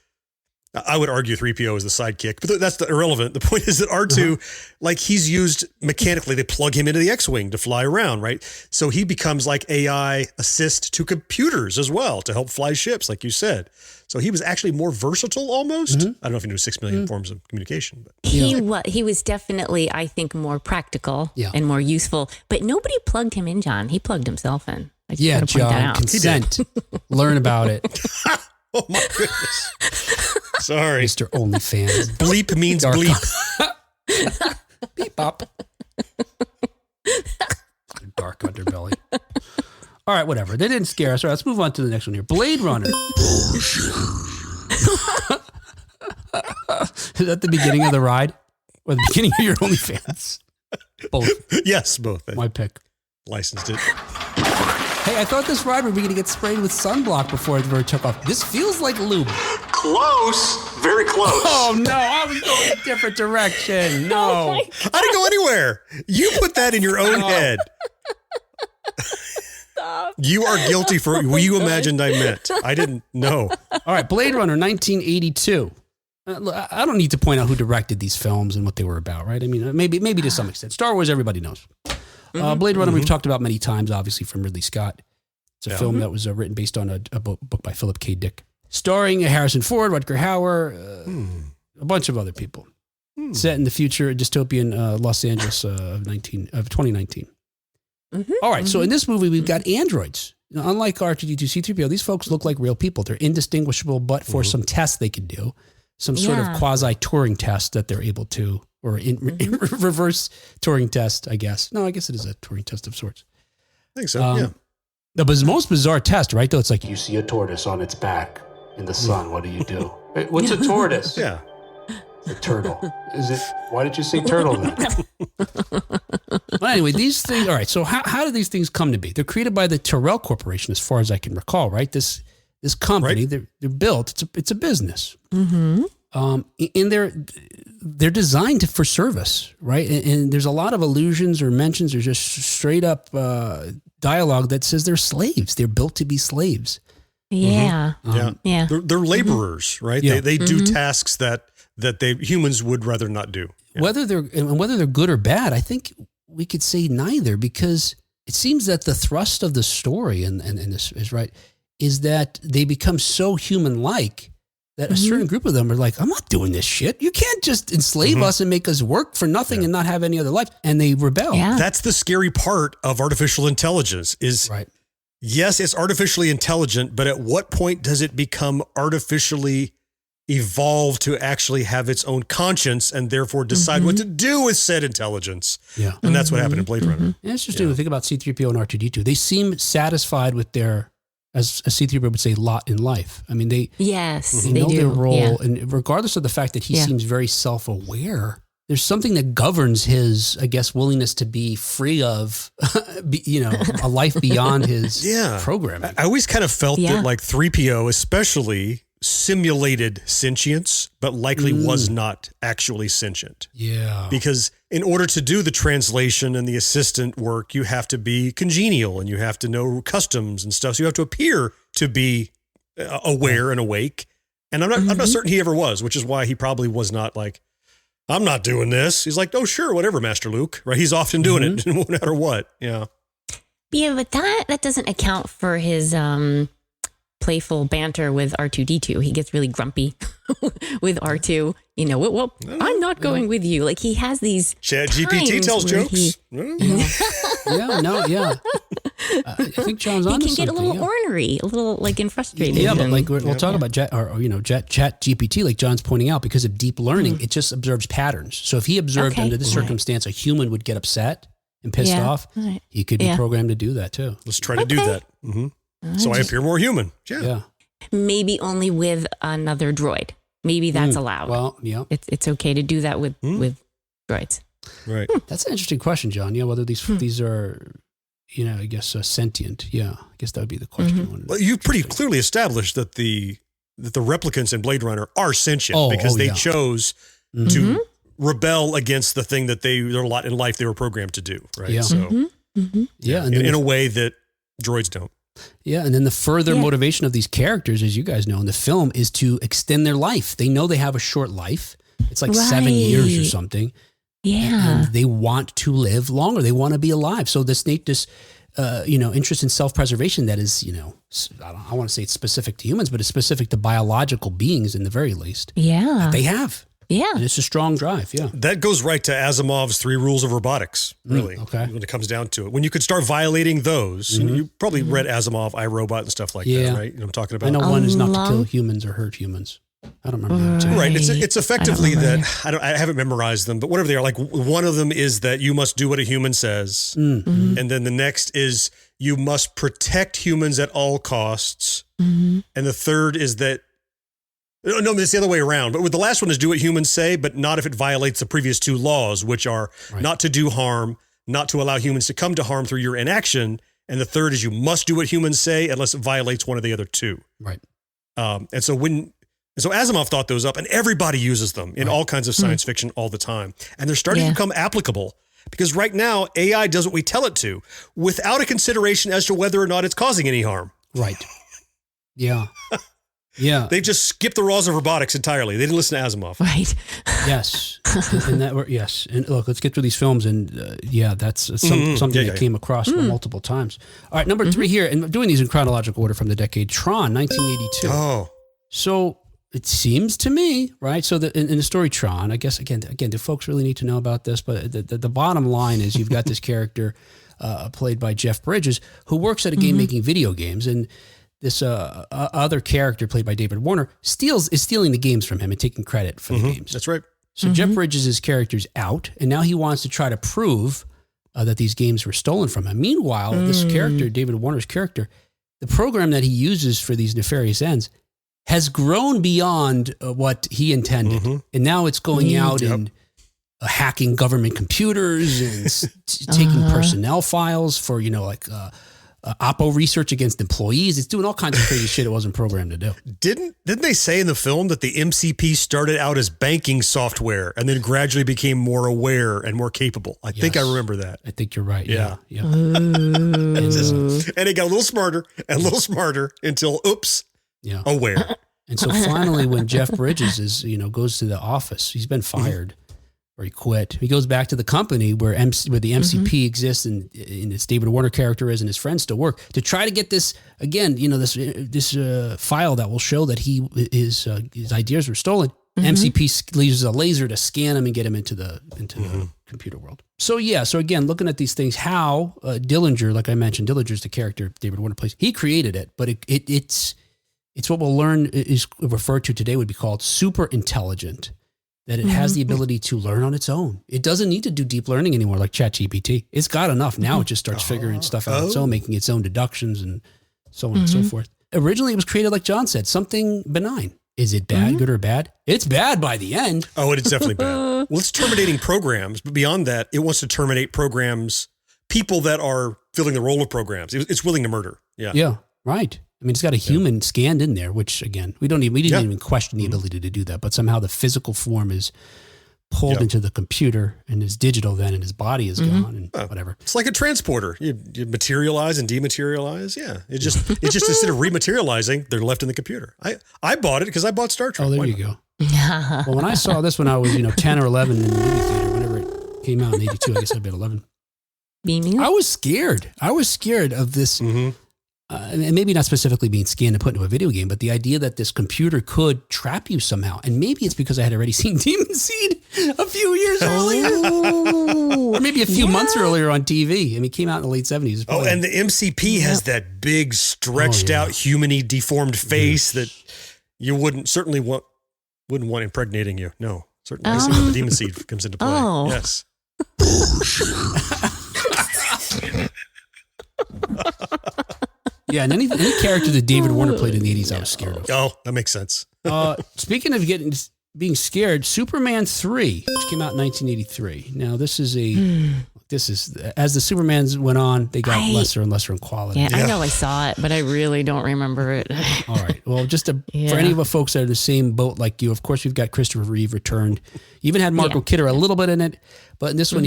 I would argue 3PO is the sidekick, but that's irrelevant. The point is that R2, like he's used mechanically, they plug him into the X-Wing to fly around, right? So he becomes like AI assist to computers as well to help fly ships, like you said. So he was actually more versatile almost. I don't know if he knew 6 million forms of communication, but He was definitely, I think, more practical and more useful, but nobody plugged him in, John. He plugged himself in. I just gotta point that John, out. consent. Learn about it. oh my goodness. Sorry. Mr. OnlyFans. Bleep means Dark. bleep. Beep up. Dark underbelly. All right, whatever. They didn't scare us. All right, let's move on to the next one here. Blade Runner. Is that the beginning of the ride? Or the beginning of your OnlyFans? Both. Yes, both. My pick. Licensed it. Hey, I thought this ride would be going to get sprayed with sunblock before it took off. This feels like lube. Close. Very close. Oh, no. I was going a different direction. No. I didn't go anywhere. You put that in your own head. Stop. You are guilty for what you imagined I meant. I didn't know. All right, Blade Runner, 1982. I don't need to point out who directed these films and what they were about, right? I mean, maybe to some extent. Star Wars, everybody knows. Blade Runner, we've talked about many times, obviously, from Ridley Scott. It's a film that was written based on a book by Philip K. Dick, starring Harrison Ford, Rutger Hauer, a bunch of other people. Set in the future, dystopian Los Angeles of 2019. All right, so in this movie, we've got androids. Now, unlike R2-D2, C-3PO, these folks look like real people. They're indistinguishable, but for some tests they can do, some sort of quasi-Turing test that they're able to, or in reverse Turing test, I guess. No, I guess it is a Turing test of sorts. I think so, yeah. The most bizarre test, right, though, it's like, you see a tortoise on its back in the sun, what do you do? Hey, what's a tortoise? Yeah. A turtle. Is it? Why did you say turtle then? Well, anyway, these things. All right. So how do these things come to be? They're created by the Tyrell Corporation, as far as I can recall. Right. This company. Right. They're built. It's a business. And they're designed for service. Right. And there's a lot of allusions or mentions or just straight up dialogue that says they're slaves. They're built to be slaves. Yeah. Yeah. They're laborers. Right. Yeah. They do tasks that humans would rather not do. Yeah. Whether they're good or bad, I think we could say neither, because it seems that the thrust of the story and this is right is that they become so human-like that a certain group of them are like, I'm not doing this shit. You can't just enslave us and make us work for nothing and not have any other life. And they rebel. Yeah. That's the scary part of artificial intelligence is, yes, it's artificially intelligent, but at what point does it become artificially evolve to actually have its own conscience and therefore decide what to do with said intelligence? Yeah. And that's what happened in Blade Runner. And it's interesting to think about C-3PO and R2-D2. They seem satisfied with their, as C-3PO would say, lot in life. I mean, they know their role. And regardless of the fact that he seems very self-aware, there's something that governs his, I guess, willingness to be free of, a life beyond his programming. I always kind of felt that like 3PO especially simulated sentience, but likely was not actually sentient. Yeah. Because in order to do the translation and the assistant work, you have to be congenial and you have to know customs and stuff. So you have to appear to be aware and awake. And I'm not certain he ever was, which is why he probably was not like, I'm not doing this. He's like, oh, sure, whatever, Master Luke. Right? He's often doing it, no matter what. Yeah. Yeah, but that doesn't account for his playful banter with R2-D2. He gets really grumpy with R2. Well, I'm not going with you. Like, he has these ChatGPT tells jokes. I think John's on to something. He can get a little ornery, a little and frustrated. Yeah, but we'll talk about ChatGPT, like John's pointing out, because of deep learning, it just observes patterns. So if he observed under this circumstance, a human would get upset and pissed off, he could be programmed to do that too. Let's try to do that. So I appear more human. Yeah. Maybe only with another droid. Maybe that's allowed. Well, yeah. It's okay to do that with droids. Right. That's an interesting question, John. Yeah, whether these are, I guess sentient. Yeah, I guess that would be the question. Well, you pretty clearly established that the replicants in Blade Runner are sentient because they chose to rebel against the thing that their lot in life they were programmed to do. Right. Yeah. So in a way that droids don't. Yeah, and then the further motivation of these characters, as you guys know in the film, is to extend their life. They know they have a short life. It's like 7 years or something. Yeah. And they want to live longer. They want to be alive. So this interest in self-preservation that is, I want to say it's specific to humans, but it's specific to biological beings in the very least. Yeah. They have. Yeah. And it's a strong drive. Yeah. That goes right to Asimov's 3 rules of robotics, really. Okay. When it comes down to it. When you could start violating those, you probably read Asimov, iRobot and stuff like that, right? You know what I'm talking about? I know one is not to kill humans or hurt humans. I don't remember that. Right. It's effectively that I haven't memorized them, but whatever they are, like one of them is that you must do what a human says. And then the next is you must protect humans at all costs. And the third is that, no, it's the other way around. But with the last one is do what humans say, but not if it violates the previous 2 laws, which are not to do harm, not to allow humans to come to harm through your inaction. And the third is you must do what humans say unless it violates one of the other 2. Right. And so Asimov thought those up, and everybody uses them in all kinds of science fiction all the time. And they're starting to become applicable because right now AI does what we tell it to without a consideration as to whether or not it's causing any harm. Right. Yeah. Yeah. They just skipped the laws of robotics entirely. They didn't listen to Asimov. Right. Yes. Yes. And look, let's get through these films. And that's something that came across multiple times. All right. Number 3 here, and I'm doing these in chronological order from the decade, Tron, 1982. Oh. So it seems to me, right? So in the story Tron, I guess, again, do folks really need to know about this? But the bottom line is you've got this character played by Jeff Bridges who works at a game making video games. And this other character played by David Warner is stealing the games from him and taking credit for the games. That's right. So Jeff Bridges' character's out, and now he wants to try to prove that these games were stolen from him. Meanwhile, this character, David Warner's character, the program that he uses for these nefarious ends has grown beyond what he intended. And now it's going out and hacking government computers and taking personnel files for, Oppo research against employees. It's doing all kinds of crazy shit it wasn't programmed to do. Didn't they say in the film that the MCP started out as banking software and then gradually became more aware and more capable? I think I remember that. I think you're right. Yeah. And it got a little smarter and a little smarter until, aware. And so finally, when Jeff Bridges goes to the office, he's been fired or he quit. He goes back to the company where the MCP exists and this David Warner character is and his friends still work to try to get this, again, this file that will show that his ideas were stolen. MCP uses a laser to scan him and get him into the computer world. So again, looking at these things, how Dillinger, like I mentioned, Dillinger's the character David Warner plays. He created it, but it's what we'll learn is referred to today would be called super intelligent, that it has the ability to learn on its own. It doesn't need to do deep learning anymore like ChatGPT. It's got enough. Now it just starts figuring stuff out on its own, making its own deductions and so on and so forth. Originally, it was created, like John said, something benign. Is it bad, good or bad? It's bad by the end. Oh, it's definitely bad. Well, it's terminating programs, but beyond that, it wants to terminate programs, people that are filling the role of programs. It's willing to murder. Yeah. Yeah, right. I mean, it's got a human scanned in there, which again, we didn't even question the ability to do that, but somehow the physical form is pulled into the computer and is digital then, and his body is gone and whatever. It's like a transporter. You materialize and dematerialize. Yeah. It just instead of rematerializing, they're left in the computer. I bought it because I bought Star Trek. Oh, there you go. Well, when I saw this when I was, 10 or 11 in the movie theater, whenever it came out in 82, I guess I'd been 11. Beaming. I was scared. of this. And maybe not specifically being scanned and put into a video game, but the idea that this computer could trap you somehow. And maybe it's because I had already seen Demon Seed a few years earlier. Or maybe a few months earlier on TV. I mean, it came out in the late 70s. Oh, and the MCP has that big, stretched out, human-y, deformed face that you wouldn't want impregnating you. No, certainly. I see where the Demon Seed comes into play. Oh. Yes. Yeah, and any character that David Warner played in the 80s, I was scared of. Oh, that makes sense. Speaking of being scared, Superman 3, which came out in 1983. Now, this is as the Supermans went on, they got lesser and lesser in quality. Yeah, I know I saw it, but I really don't remember it. All right. Well, just for any of the folks that are in the same boat like you, of course, you've got Christopher Reeve returned. You even had Marco Kidder a little bit in it, but in this one,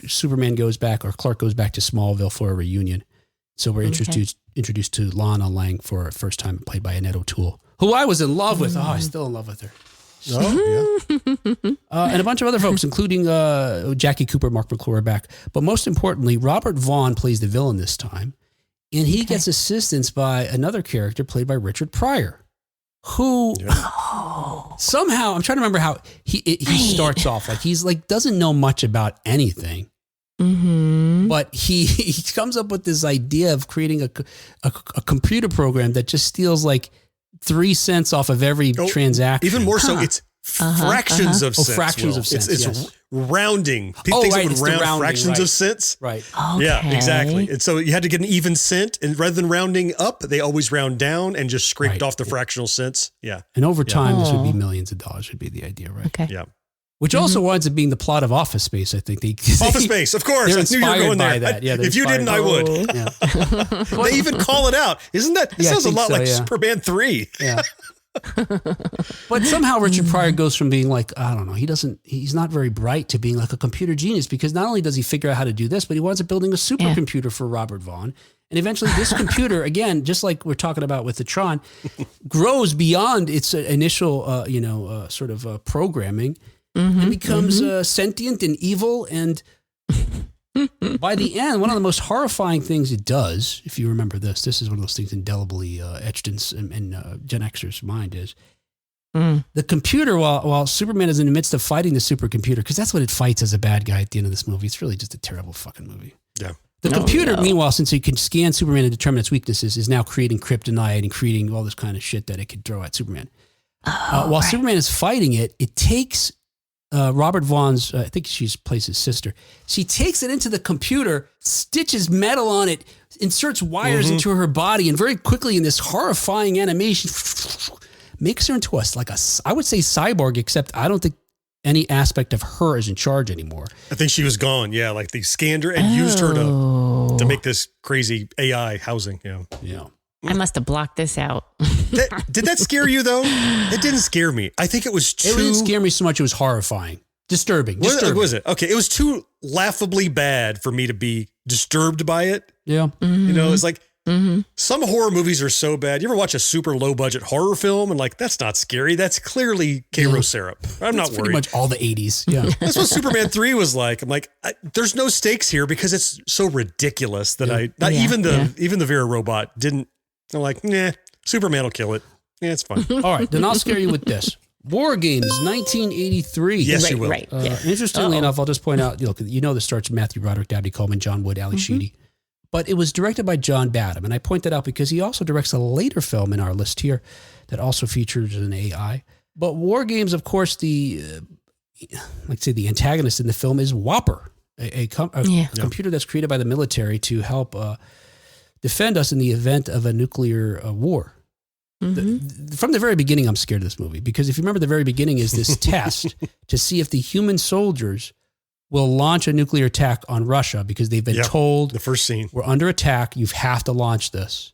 Superman goes back, or Clark goes back to Smallville for a reunion. So we're introduced to Lana Lang for a first time, played by Annette O'Toole, who I was in love with. Oh, I'm still in love with her. Oh, yeah. And a bunch of other folks, including Jackie Cooper, Mark McClure are back. But most importantly, Robert Vaughn plays the villain this time. And he gets assistance by another character played by Richard Pryor, who somehow, I'm trying to remember how he starts off. Like he's like, doesn't know much about anything. Mm-hmm. But he comes up with this idea of creating a computer program that just steals like 3 cents off of every transaction. Even more so, it's fractions of cents. Fractions of cents. It's rounding. Oh, Things right, that would it's the round rounding, fractions of right. cents. Right. Okay. Yeah, exactly. And so you had to get an even cent, and rather than rounding up, they always round down and just scraped off the fractional cents. Yeah. And over time, this would be millions of dollars would be the idea, right? Okay. Yeah. Which also winds up being the plot of Office Space, I think. Office Space, of course. They're I knew you were going inspired there. by that. Yeah, If you didn't, I would. Yeah. They even call it out. Isn't that? It Yeah, I sounds a think lot so, like yeah. Superman 3. Yeah. But somehow Richard Pryor goes from being like, I don't know, he's not very bright to being like a computer genius, because not only does he figure out how to do this, but he winds up building a supercomputer for Robert Vaughn. And eventually this computer, again, just like we're talking about with the Tron, grows beyond its initial, sort of programming and becomes sentient and evil. And by the end, one of the most horrifying things it does, if you remember this is one of those things indelibly etched in Gen Xers' mind, is the computer, while Superman is in the midst of fighting the supercomputer, because that's what it fights as a bad guy at the end of this movie. It's really just a terrible fucking movie. Yeah. The computer, meanwhile, since it can scan Superman and determine its weaknesses, is now creating kryptonite and creating all this kind of shit that it could throw at Superman. While Superman is fighting it, it takes Robert Vaughn's, I think she plays his sister. She takes it into the computer, stitches metal on it, inserts wires into her body, and very quickly in this horrifying animation, makes her into I would say cyborg, except I don't think any aspect of her is in charge anymore. I think she was gone. Yeah, like they scanned her and used her to make this crazy AI housing. Yeah. Yeah. I must have blocked this out. Did that scare you though? It didn't scare me. I think it was too. It didn't scare me so much. It was horrifying, disturbing. What was it? Okay, it was too laughably bad for me to be disturbed by it. Yeah. You know, it's like some horror movies are so bad. You ever watch a super low budget horror film and like, that's not scary. That's clearly Cairo syrup. I'm not Pretty worried. much all the 80s. Yeah. That's what Superman 3 was like. I'm like, there's no stakes here because it's so ridiculous that even the Vera robot didn't. I'm like, nah, Superman will kill it. Yeah, it's fine. All right, then I'll scare you with this. War Games, 1983. Yes, you will. Right. Yeah. Interestingly enough, I'll just point out, this starts Matthew Broderick, Dabney Coleman, John Wood, Ali Sheedy. But it was directed by John Badham. And I point that out because he also directs a later film in our list here that also features an AI. But War Games, of course, the antagonist in the film is Whopper, a computer that's created by the military to help defend us in the event of a nuclear war. From the very beginning, I'm scared of this movie because if you remember, the very beginning is this test to see if the human soldiers will launch a nuclear attack on Russia because they've been told the first scene, we're under attack. You have to launch this.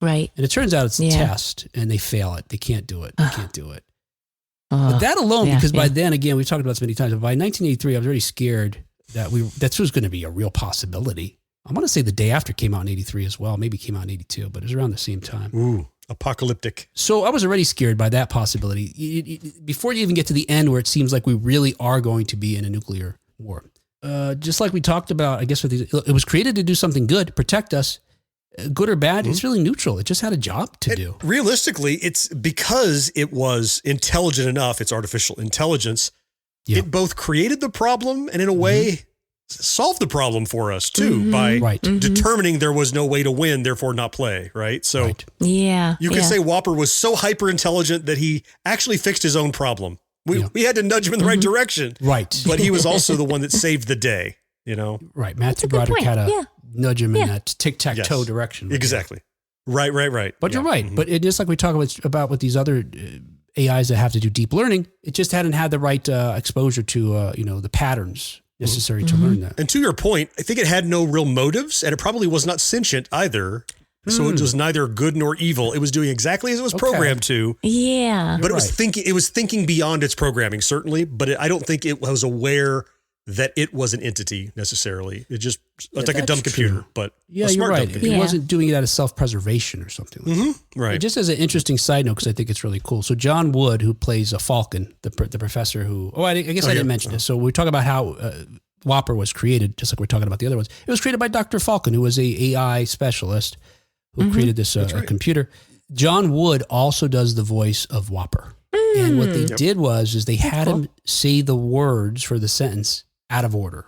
Right. And it turns out it's a test and they fail it. They can't do it. But that alone, because by then, again, we've talked about this many times, but by 1983, I was already scared that that was going to be a real possibility. I want to say the day after came out in 83 as well. Maybe came out in 82, but it was around the same time. Ooh, apocalyptic. So I was already scared by that possibility. Before you even get to the end where it seems like we really are going to be in a nuclear war. Just like we talked about, I guess it was created to do something good, protect us. Good or bad, it's really neutral. It just had a job to do. Realistically, it's because it was intelligent enough, it's artificial intelligence. Yeah. It both created the problem and in a way solved the problem for us too by determining there was no way to win, therefore not play, right? So you could say Whopper was so hyper intelligent that he actually fixed his own problem. We had to nudge him in the right direction. Right. But he was also the one that saved the day, you know? Right. Matthew Broderick had to nudge him in that tic-tac-toe direction. Exactly. Right. But you're right. But it is like we talk about with these other AIs that have to do deep learning. It just hadn't had the right exposure to, the patterns necessary to learn that. And to your point, I think it had no real motives and it probably was not sentient either. So it was neither good nor evil. It was doing exactly as it was programmed to. Yeah. But it was thinking beyond its programming, certainly. But I don't think it was aware that it was an entity necessarily. It just, it's like a dumb that's computer, true. but Yeah, a you're smart right. dumb computer. It wasn't doing it out of self-preservation or something like that. Right. Just as an interesting side note, because I think it's really cool. So John Wood, who plays a Falcon, the professor who, I guess I didn't mention this. So we talk about how Whopper was created, just like we're talking about the other ones. It was created by Dr. Falcon, who was a AI specialist who created this computer. John Wood also does the voice of Whopper. And what they did is they had him say the words for the sentence out of order.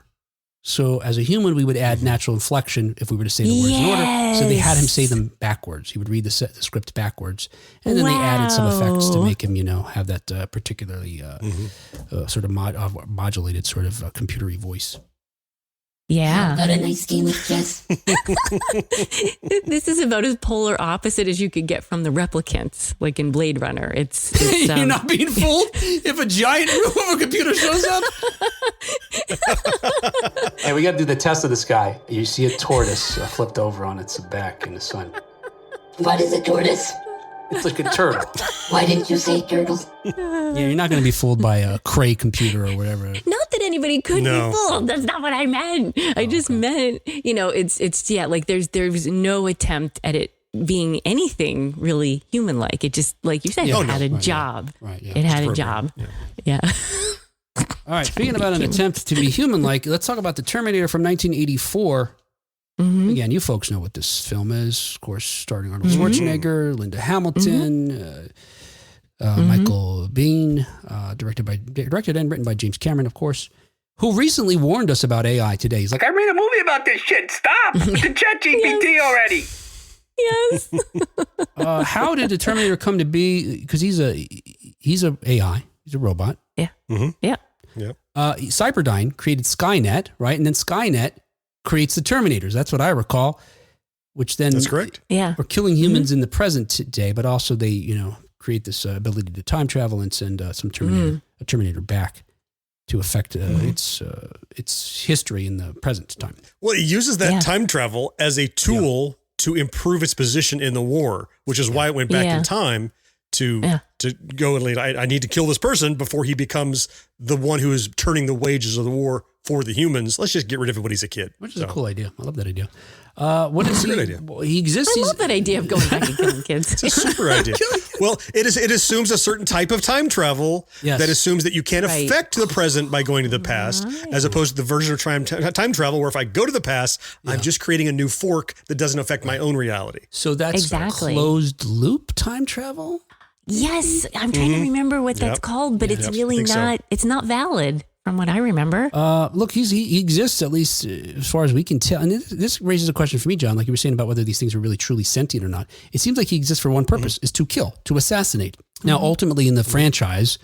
So as a human, we would add natural inflection if we were to say the words in order. So they had him say them backwards. He would read the script backwards. And then they added some effects to make him, have that particularly sort of modulated sort of computery voice. Yeah. Got a nice game of chess. This is about as polar opposite as you could get from the replicants, like in Blade Runner. It's You're not being fooled if a giant room of a computer shows up. Hey, we got to do the test of this guy. You see a tortoise flipped over on its back in the sun. What is a tortoise? It's like a turtle. Why didn't you say turtles? Yeah, you're not going to be fooled by a Cray computer or whatever. Not that anybody could be fooled. That's not what I meant. I just meant, it's like there's no attempt at it being anything really human-like. It just, like you said, it had a job. Right, yeah. It had a job. Yeah. All right, speaking about an attempt to be human-like, let's talk about the Terminator from 1984. Again, you folks know what this film is. Of course, starring Arnold Schwarzenegger, Linda Hamilton, Michael Biehn, directed and written by James Cameron, of course, who recently warned us about AI today. He's like, I made a movie about this shit. Stop with the ChatGPT already. Yes. how did the Terminator come to be? Because he's a AI. He's a robot. Yeah. Yeah. Cyberdyne created Skynet, right? And then Skynet creates the Terminators. That's what I recall, which then that's correct. Yeah. are killing humans in the present day, but also they, create this ability to time travel and send a Terminator back to affect its history in the present time. Well, it uses that time travel as a tool to improve its position in the war, which is why it went back in time to go and I need to kill this person before he becomes the one who is turning the wages of the war for the humans. Let's just get rid of him when he's a kid. Which is a cool idea. I love that idea. What is a great idea. He exists. I love that idea of going back and killing kids. It's a super idea. Well, it assumes a certain type of time travel that assumes that you can't affect the present by going to the past, as opposed to the version of time travel where if I go to the past, I'm just creating a new fork that doesn't affect my own reality. So that's closed loop time travel? Yes. I'm trying to remember what that's called, but it's really not, it's not valid. From what I remember. Look, he exists, at least as far as we can tell. And this raises a question for me, John, like you were saying about whether these things are really truly sentient or not. It seems like he exists for one purpose, is to kill, to assassinate. Now, ultimately in the franchise,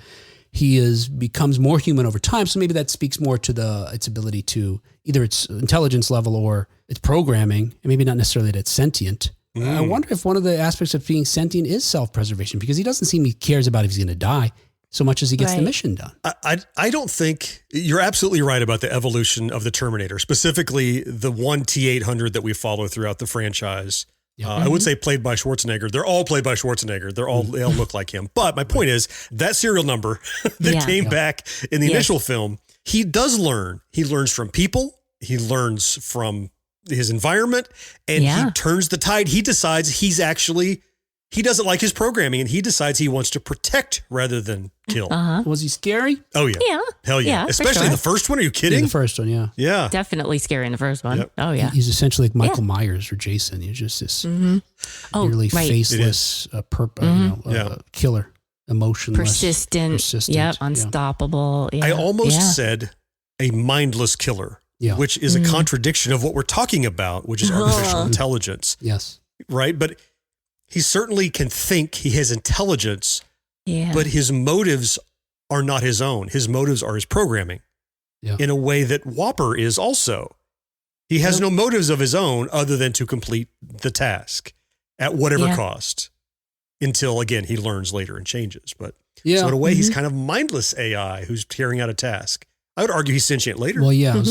he becomes more human over time. So maybe that speaks more to its ability to either its intelligence level or its programming, and maybe not necessarily that it's sentient. I wonder if one of the aspects of being sentient is self-preservation, because he doesn't seem he cares about if he's going to die so much as he gets the mission done. I don't think you're absolutely right about the evolution of the Terminator, specifically the one T-800 that we follow throughout the franchise. I would say played by Schwarzenegger. They're all played by Schwarzenegger. They all look like him. But my point is that serial number that came back in the initial film, he does learn. He learns from people. He learns from his environment, and he turns the tide. He decides he doesn't like his programming, and he decides he wants to protect rather than kill. Was he scary? Oh, yeah. Yeah. Hell yeah. Especially the first one. Are you kidding? The first one, yeah. Yeah. Definitely scary in the first one. Yep. Oh, yeah. He's essentially like Michael Myers or Jason. He's just this nearly faceless killer, emotionless. Persistent. Yep. Unstoppable. Yeah. I almost said a mindless killer, which is a contradiction of what we're talking about, which is artificial intelligence. Yes. Right? But he certainly can think, he has intelligence, but his motives are not his own. His motives are his programming in a way that Whopper is also. He has no motives of his own other than to complete the task at whatever cost until, again, he learns later and changes. But so in a way, he's kind of mindless AI who's carrying out a task. I would argue he's sentient later. Well,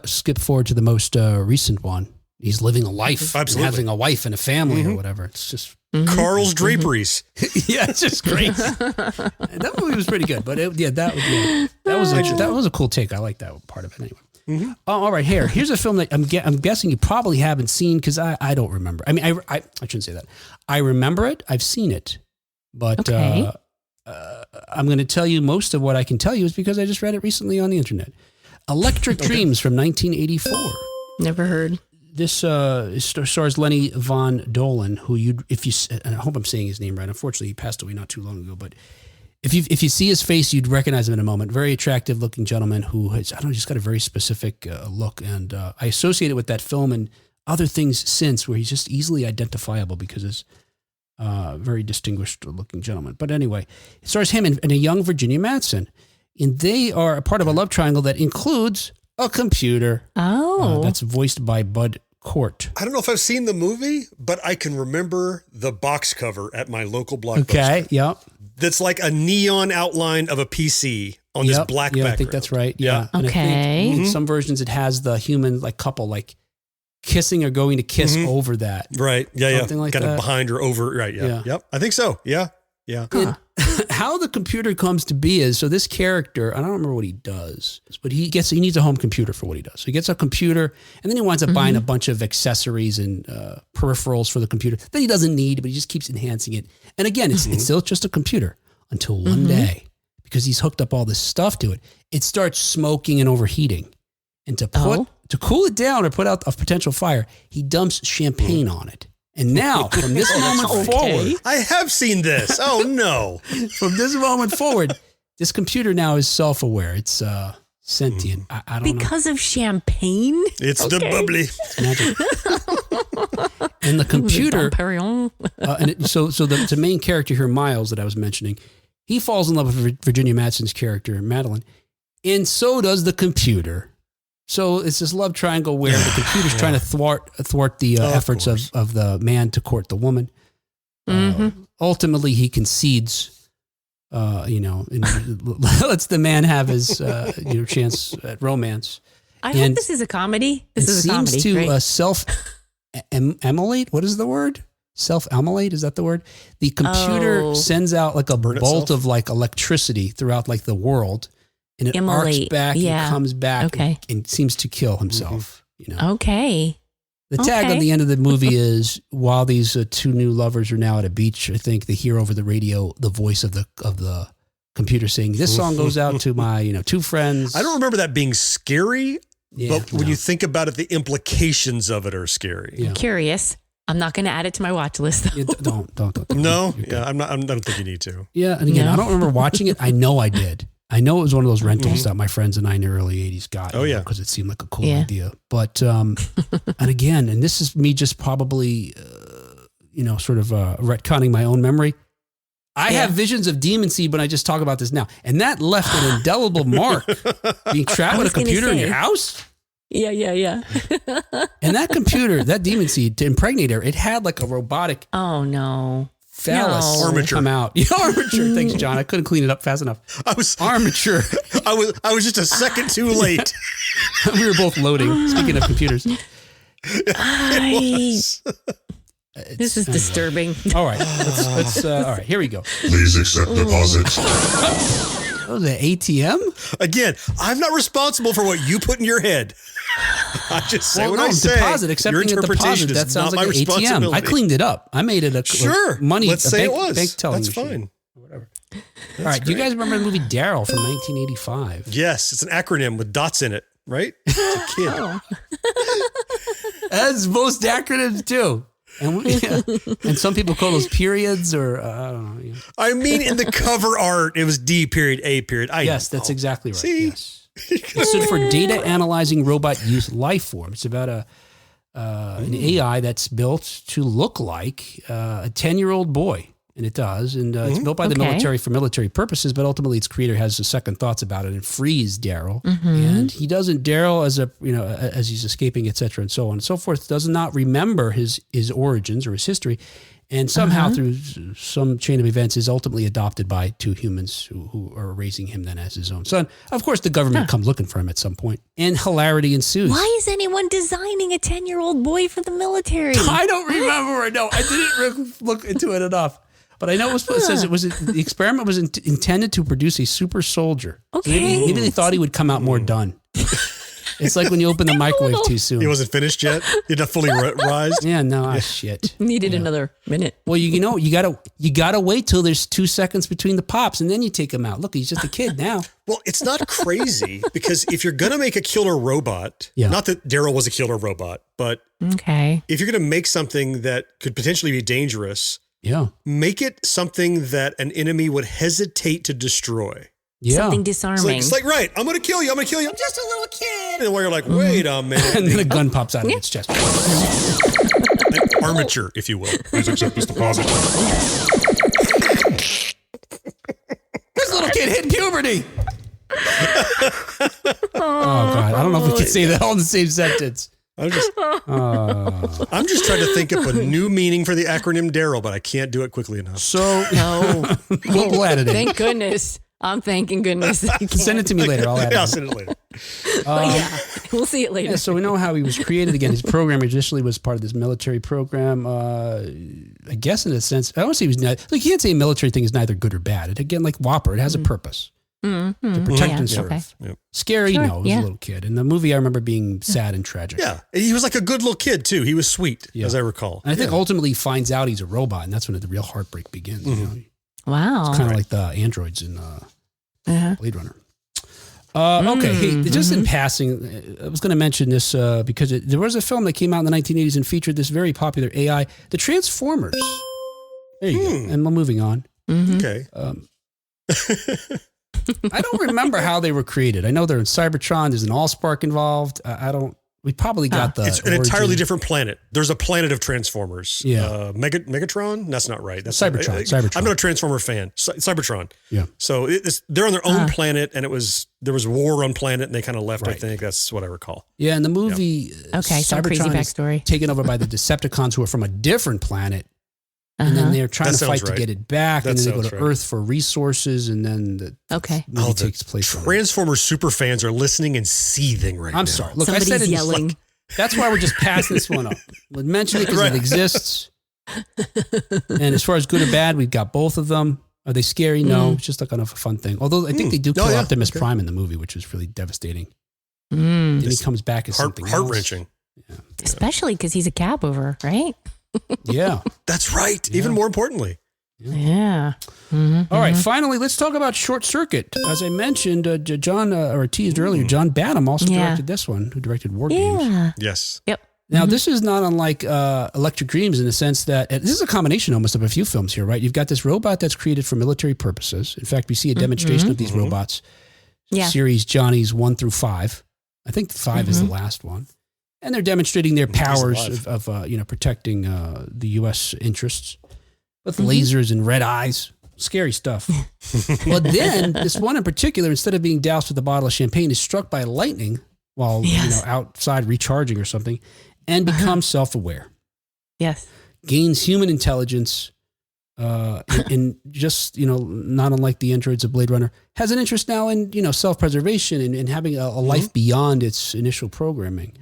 skip forward to the most recent one. He's living a life, and having a wife and a family or whatever. It's just Carl's Draperies. Yeah, it's just great. That movie was pretty good, but that was a cool take. I like that part of it anyway. Oh, all right, here's a film that I'm guessing you probably haven't seen because I don't remember. I mean, I shouldn't say that. I remember it. I've seen it, but I'm going to tell you most of what I can tell you is because I just read it recently on the internet. Electric Dreams from 1984. Never heard. This stars Lenny Von Dolan, who I hope I'm saying his name right. Unfortunately, he passed away not too long ago, but if you see his face, you'd recognize him in a moment. Very attractive looking gentleman who has, just got a very specific look. And I associate it with that film and other things since where he's just easily identifiable because he's very distinguished looking gentleman. But anyway, it stars him and a young Virginia Madsen. And they are a part of a love triangle that includes a computer. That's voiced by Bud Cort. I don't know if I've seen the movie, but I can remember the box cover at my local Blockbuster. Okay, yep. That's like a neon outline of a PC on this black background. I think that's right. Yeah. And okay. I think in some versions it has the human couple kissing or going to kiss over that. Right. Yeah. Something like kind that. of behind or over. Right. Yeah. Yep. I think so. Yeah. Yeah. How the computer comes to be is, so this character, I don't remember what he does, but he needs a home computer for what he does. So he gets a computer and then he winds up buying a bunch of accessories and peripherals for the computer that he doesn't need, but he just keeps enhancing it. And again, it's still just a computer until one day, because he's hooked up all this stuff to it, it starts smoking and overheating. And to cool it down or put out a potential fire, he dumps champagne on it. And now, from this moment forward... I have seen this. Oh, no. From this moment forward, this computer now is self-aware. It's sentient. I don't know. Because of champagne? It's the bubbly. It's magic. And the computer... so the main character here, Miles, that I was mentioning, he falls in love with Virginia Madsen's character, Madeline. And so does the computer. So it's this love triangle where the computer's trying to thwart the efforts of the man to court the woman. Ultimately, he concedes, and lets the man have his, chance at romance. I hope this is a comedy. This is a comedy, seems to self-emulate. What is the word? Self-emulate? Is that the word? The computer sends out a bolt of electricity throughout the world. And it arcs back and comes back and seems to kill himself. Okay. The tag on the end of the movie is, while these two new lovers are now at a beach, I think they hear over the radio the voice of the computer saying, "This song goes out to my two friends." I don't remember that being scary, but when you think about it, the implications of it are scary. I'm curious. I'm not going to add it to my watch list, though. Yeah, don't. No, I don't think you need to. Yeah, and again, I don't remember watching it. I know I did. I know it was one of those rentals that my friends and I in the early 80s got. Because it seemed like a cool idea. But, and again, and this is me just probably, sort of retconning my own memory. I have visions of Demon Seed when I just talk about this now. And that left an indelible mark. Being trapped with a computer in your house? Yeah. And that computer, that Demon Seed, to impregnate her, it had a robotic... Oh, no. Phallus armature come out. Armature. Thanks, John. I couldn't clean it up fast enough. Armature. I was just a second too late. We were both loading. Speaking of computers, this is disturbing. All right, let's. All right, here we go. Please accept deposits. Oh, the ATM? Again, I'm not responsible for what you put in your head. I just say what I say. Deposit, accepting your interpretation a deposit. That sounds like an ATM. I cleaned it up. I made it money. Let's say bank, it was. Bank telling That's machine. fine. Whatever. All right. Do you guys remember the movie Daryl from 1985? Yes, it's an acronym with dots in it, right? It's a kid. As most acronyms do. And some people call those periods, or I don't know. Yeah. I mean, in the cover art, it was D period, A period. Yes, that's exactly right. See? Yes. It stood for Data Analyzing Robot Youth Life Form. It's about an AI that's built to look like a 10-year-old boy. And it does. And it's built by the military for military purposes, but ultimately its creator has second thoughts about it and frees Daryl. And he doesn't, Daryl, as he's escaping, et cetera, and so on and so forth, does not remember his origins or his history. And somehow through some chain of events is ultimately adopted by two humans who are raising him then as his own son. Of course, the government comes looking for him at some point, and hilarity ensues. Why is anyone designing a 10-year-old boy for the military? I don't remember. No, I didn't look into it enough. But I know it says the experiment was intended to produce a super soldier. Okay. Maybe they thought he would come out more done. It's like when you open the microwave too soon. He wasn't finished yet. He not fully rised. Yeah, no, shit. Needed another minute. Well, you gotta wait till there's 2 seconds between the pops, and then you take him out. Look, he's just a kid now. Well, it's not crazy because if you're gonna make a killer robot, not that Daryl was a killer robot, but if you're gonna make something that could potentially be dangerous, make it something that an enemy would hesitate to destroy. Yeah. Something disarming. It's like, right, I'm going to kill you. I'm just a little kid. And while you're like, wait a minute. And then a gun pops out of its chest. An armature, if you will. Please accept this deposit. This little kid hit puberty. Oh, God. I don't know if we can say that all in the same sentence. I'm just trying to think up a new meaning for the acronym Daryl, but I can't do it quickly enough. So, we'll add it in. Thank goodness. I'm thanking goodness. Send it to me later. I'll add it. I'll send it later. We'll see it later. Yeah, so we know how he was created. Again, his program initially was part of this military program. I guess in a sense, I don't say he was not, like, you can't say a military thing is neither good or bad. It, again, like Whopper, it has a purpose. To protect and serve. Okay. Yep. Scary, no, he was a little kid. In the movie, I remember being sad and tragic. Yeah, he was like a good little kid, too. He was sweet, as I recall. And I think ultimately he finds out he's a robot, and that's when the real heartbreak begins. You know? Wow. It's kind of like the androids in Blade Runner. Okay, hey, just in passing, I was going to mention this because there was a film that came out in the 1980s and featured this very popular AI, the Transformers. There you go. And we're moving on. Okay. I don't remember how they were created. I know they're in Cybertron. There's an Allspark involved. We probably got It's an entirely different planet. There's a planet of Transformers. Yeah. Megatron? That's not right. That's Cybertron. Cybertron. I'm not a Transformer fan. Cybertron. Yeah. So they're on their own planet, and there was war on planet, and they kind of left, Right. I think. That's what I recall. Yeah, in the movie, some crazy Cybertron is backstory. taken over by the Decepticons who are from a different planet. And then they're trying to fight to get it back. And then they go to Earth for resources. And then the movie takes place. Transformers super fans are listening and seething right now. I'm sorry. Look, Somebody's I said yelling. That's why we're just passing this one up. We'll mention it because it exists. And as far as good or bad, we've got both of them. Are they scary? No. It's just like kind of a fun thing. Although I think they do kill Optimus Prime in the movie, which is really devastating. Then he comes back as something heart-wrenching. Yeah. Especially because he's a cab over, right? Yeah. That's right. Even more importantly. Yeah. All right. Finally, let's talk about Short Circuit. As I mentioned, John, or teased earlier, John Badham also directed this one, who directed War Games. Yes. Yep. Now, this is not unlike Electric Dreams in the sense that this is a combination almost of a few films here, right? You've got this robot that's created for military purposes. In fact, we see a demonstration of these robots. Series Johnny's 1 through 5. I think 5 is the last one. And they're demonstrating their powers of protecting the U.S. interests with lasers and red eyes. Scary stuff. But then this one in particular, instead of being doused with a bottle of champagne, is struck by lightning while outside recharging or something, and becomes self-aware. Yes. Gains human intelligence, and just not unlike the androids of Blade Runner, has an interest now in self-preservation and having a life beyond its initial programming.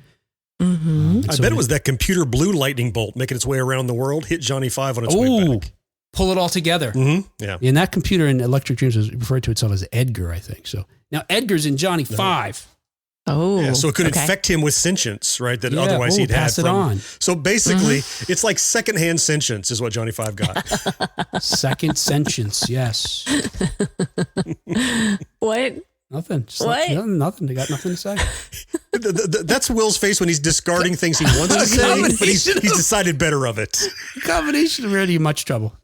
I bet it was that computer blue lightning bolt making its way around the world, hit Johnny 5 on its way back. Pull it all together. Yeah. And that computer in Electric Dreams was referred to itself as Edgar, I think. So now Edgar's in Johnny 5. Oh. Yeah, so it could infect him with sentience, right? That otherwise he'd pass it on. So basically, it's like secondhand sentience is what Johnny 5 got. Second sentience, yes. What? Nothing. Just What? Nothing. They got nothing to say. That's Will's face when he's discarding things he wants to say, but he's decided better of it. The combination of really much trouble.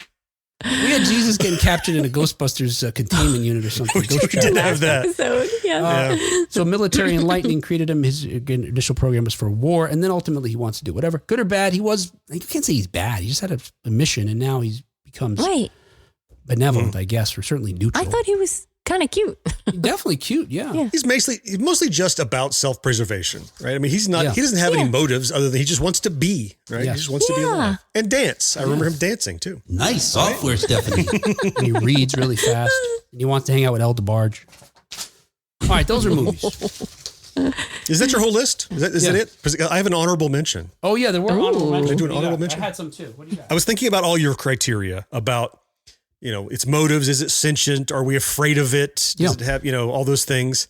We had Jesus getting captured in a Ghostbusters containment unit or something. We didn't have that. Episode, So military enlightening created him. His initial program was for war, and then ultimately he wants to do whatever. Good or bad, you can't say he's bad. He just had a mission, and now he becomes benevolent, I guess, or certainly neutral. I thought he was kind of cute. Definitely cute. Yeah. He's mostly just about self-preservation, right? I mean, he doesn't have any motives other than he just wants to be, right? Yeah. He just wants to be alive and dance. I remember him dancing too. Nice software, Stephanie. And he reads really fast. And he wants to hang out with El DeBarge. All right, those are movies. Is that your whole list? Is that it? 'Cause I have an honorable mention. Oh, yeah, there were honorable mentions. Can I do an What you honorable got? mention? I had some too. What do you got? I was thinking about all your criteria about, its motives. Is it sentient? Are we afraid of it? Does it have, all those things?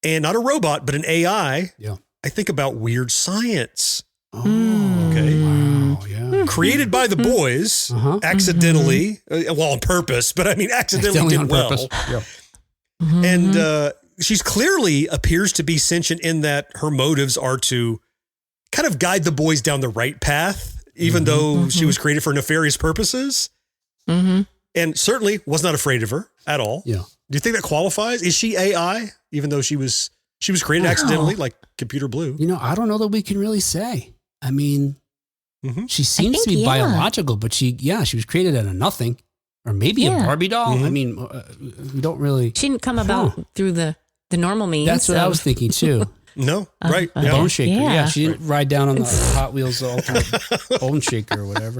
And not a robot, but an AI. Yeah. I think about weird science. Oh, okay. Wow. Yeah. Created by the boys accidentally, on purpose, but I mean, accidentally did on well. purpose. Yeah. And she's clearly appears to be sentient in that her motives are to kind of guide the boys down the right path, even though she was created for nefarious purposes. Mm-hmm. And certainly was not afraid of her at all. Yeah. Do you think that qualifies? Is she AI, even though she was created accidentally, like Computer Blue? I don't know that we can really say. I mean, she seems to be biological, but she was created out of nothing, or maybe a Barbie doll. I mean, we don't really. She didn't come about through the normal means. That's what I was thinking too. No, right. The bone shaker. Yeah, she didn't ride down on the Hot Wheels Ultimate Bone Shaker or whatever.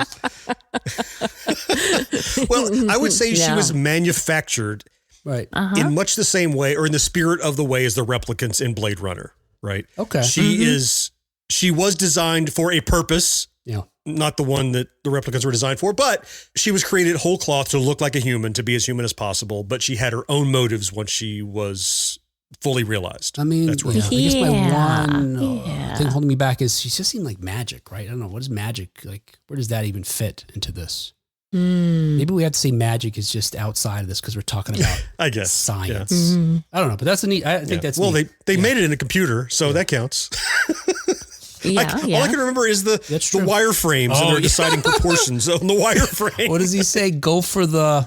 Well, I would say she was manufactured right in much the same way, or in the spirit of the way, as the replicants in Blade Runner. Right. Okay. She was designed for a purpose. Yeah. Not the one that the replicants were designed for, but she was created whole cloth to look like a human, to be as human as possible. But she had her own motives once she was fully realized. I mean, that's right. I guess my one thing holding me back is she just seemed like magic, right? I don't know. What is magic? Like, where does that even fit into this? Maybe we have to say magic is just outside of this because we're talking about I guess science. Yeah. I don't know, but that's a neat. I think that's well, neat. they made it in a computer, so that counts. All I can remember is the wireframes, and they're deciding proportions on the wireframe. What does he say? Go for the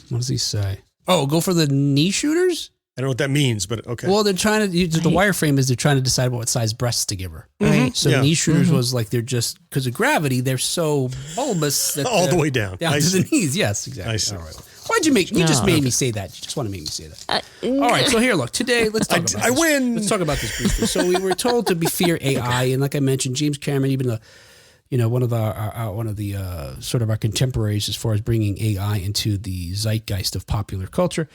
What does he say? Oh, go for the knee shooters. I don't know what that means, but okay. Well, they're trying to use the wireframe is they're trying to decide what size breasts to give her. Right. So knee shooters was like they're just because of gravity they're so bulbous that all the way down to the knees. Yes, exactly. I see. All right. Why'd you make? You just made me say that. You just want to make me say that. All right. So here, look. Today, let's talk about this. I win. Let's talk about this briefly. So we were told to be fear AI, and like I mentioned, James Cameron, even one of the sort of our contemporaries as far as bringing AI into the zeitgeist of popular culture.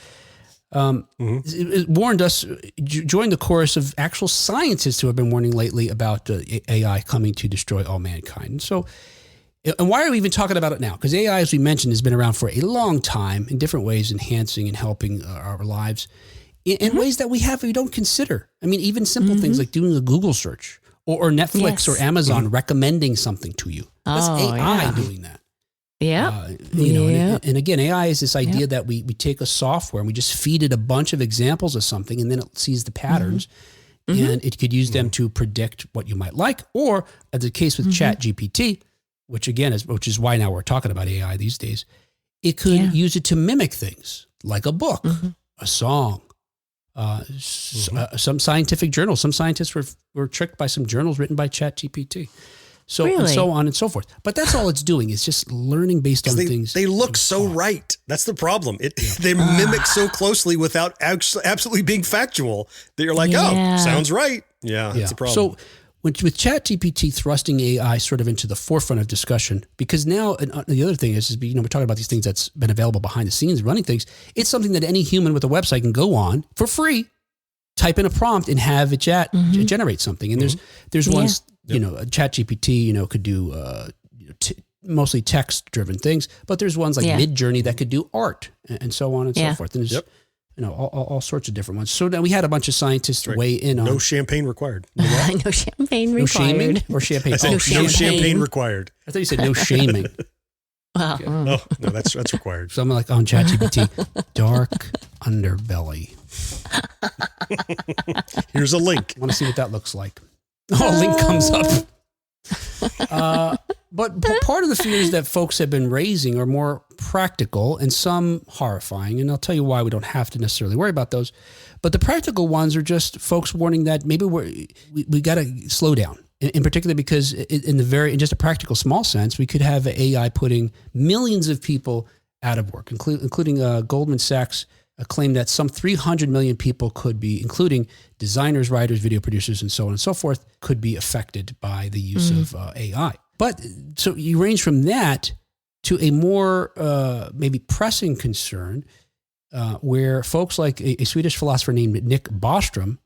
It warned us, joined the chorus of actual scientists who have been warning lately about AI coming to destroy all mankind. So, and why are we even talking about it now? Because AI, as we mentioned, has been around for a long time in different ways, enhancing and helping our lives in ways that we don't consider. I mean, even simple things like doing a Google search or Netflix or Amazon recommending something to you. That's AI doing that. Yeah. And again, AI is this idea that we take a software and we just feed it a bunch of examples of something, and then it sees the patterns and it could use them to predict what you might like, or as the case with ChatGPT, which again which is why now we're talking about AI these days, it could use it to mimic things like a book, a song, some scientific journals. Some scientists were tricked by some journals written by ChatGPT. So and so on and so forth. But that's all it's doing. It's just learning based on things. They look so right. That's the problem. They mimic so closely without absolutely being factual that you're like, oh, sounds right. Yeah, that's the problem. So with ChatGPT thrusting AI sort of into the forefront of discussion, because now the other thing is we're talking about these things that's been available behind the scenes, running things. It's something that any human with a website can go on for free, type in a prompt, and have it generate something. And there's ones. ChatGPT, could do mostly text-driven things, but there's ones like Midjourney that could do art and so on and so forth. And there's all sorts of different ones. So now we had a bunch of scientists weigh in on. No champagne required. No champagne required. No shaming or champagne? No champagne required. I thought you said no shaming. Wow. Okay. Oh, no, that's required. So I'm like on ChatGPT, dark underbelly. Here's a link. I want to see what that looks like. Oh, link comes up. But part of the fears that folks have been raising are more practical and some horrifying. And I'll tell you why we don't have to necessarily worry about those. But the practical ones are just folks warning that maybe we got to slow down. In particular, because in just a practical small sense, we could have AI putting millions of people out of work, including Goldman Sachs claim that some 300 million people could be, including designers, writers, video producers, and so on and so forth, could be affected by the use of AI. But so you range from that to a more maybe pressing concern where folks like a Swedish philosopher named Nick Bostrom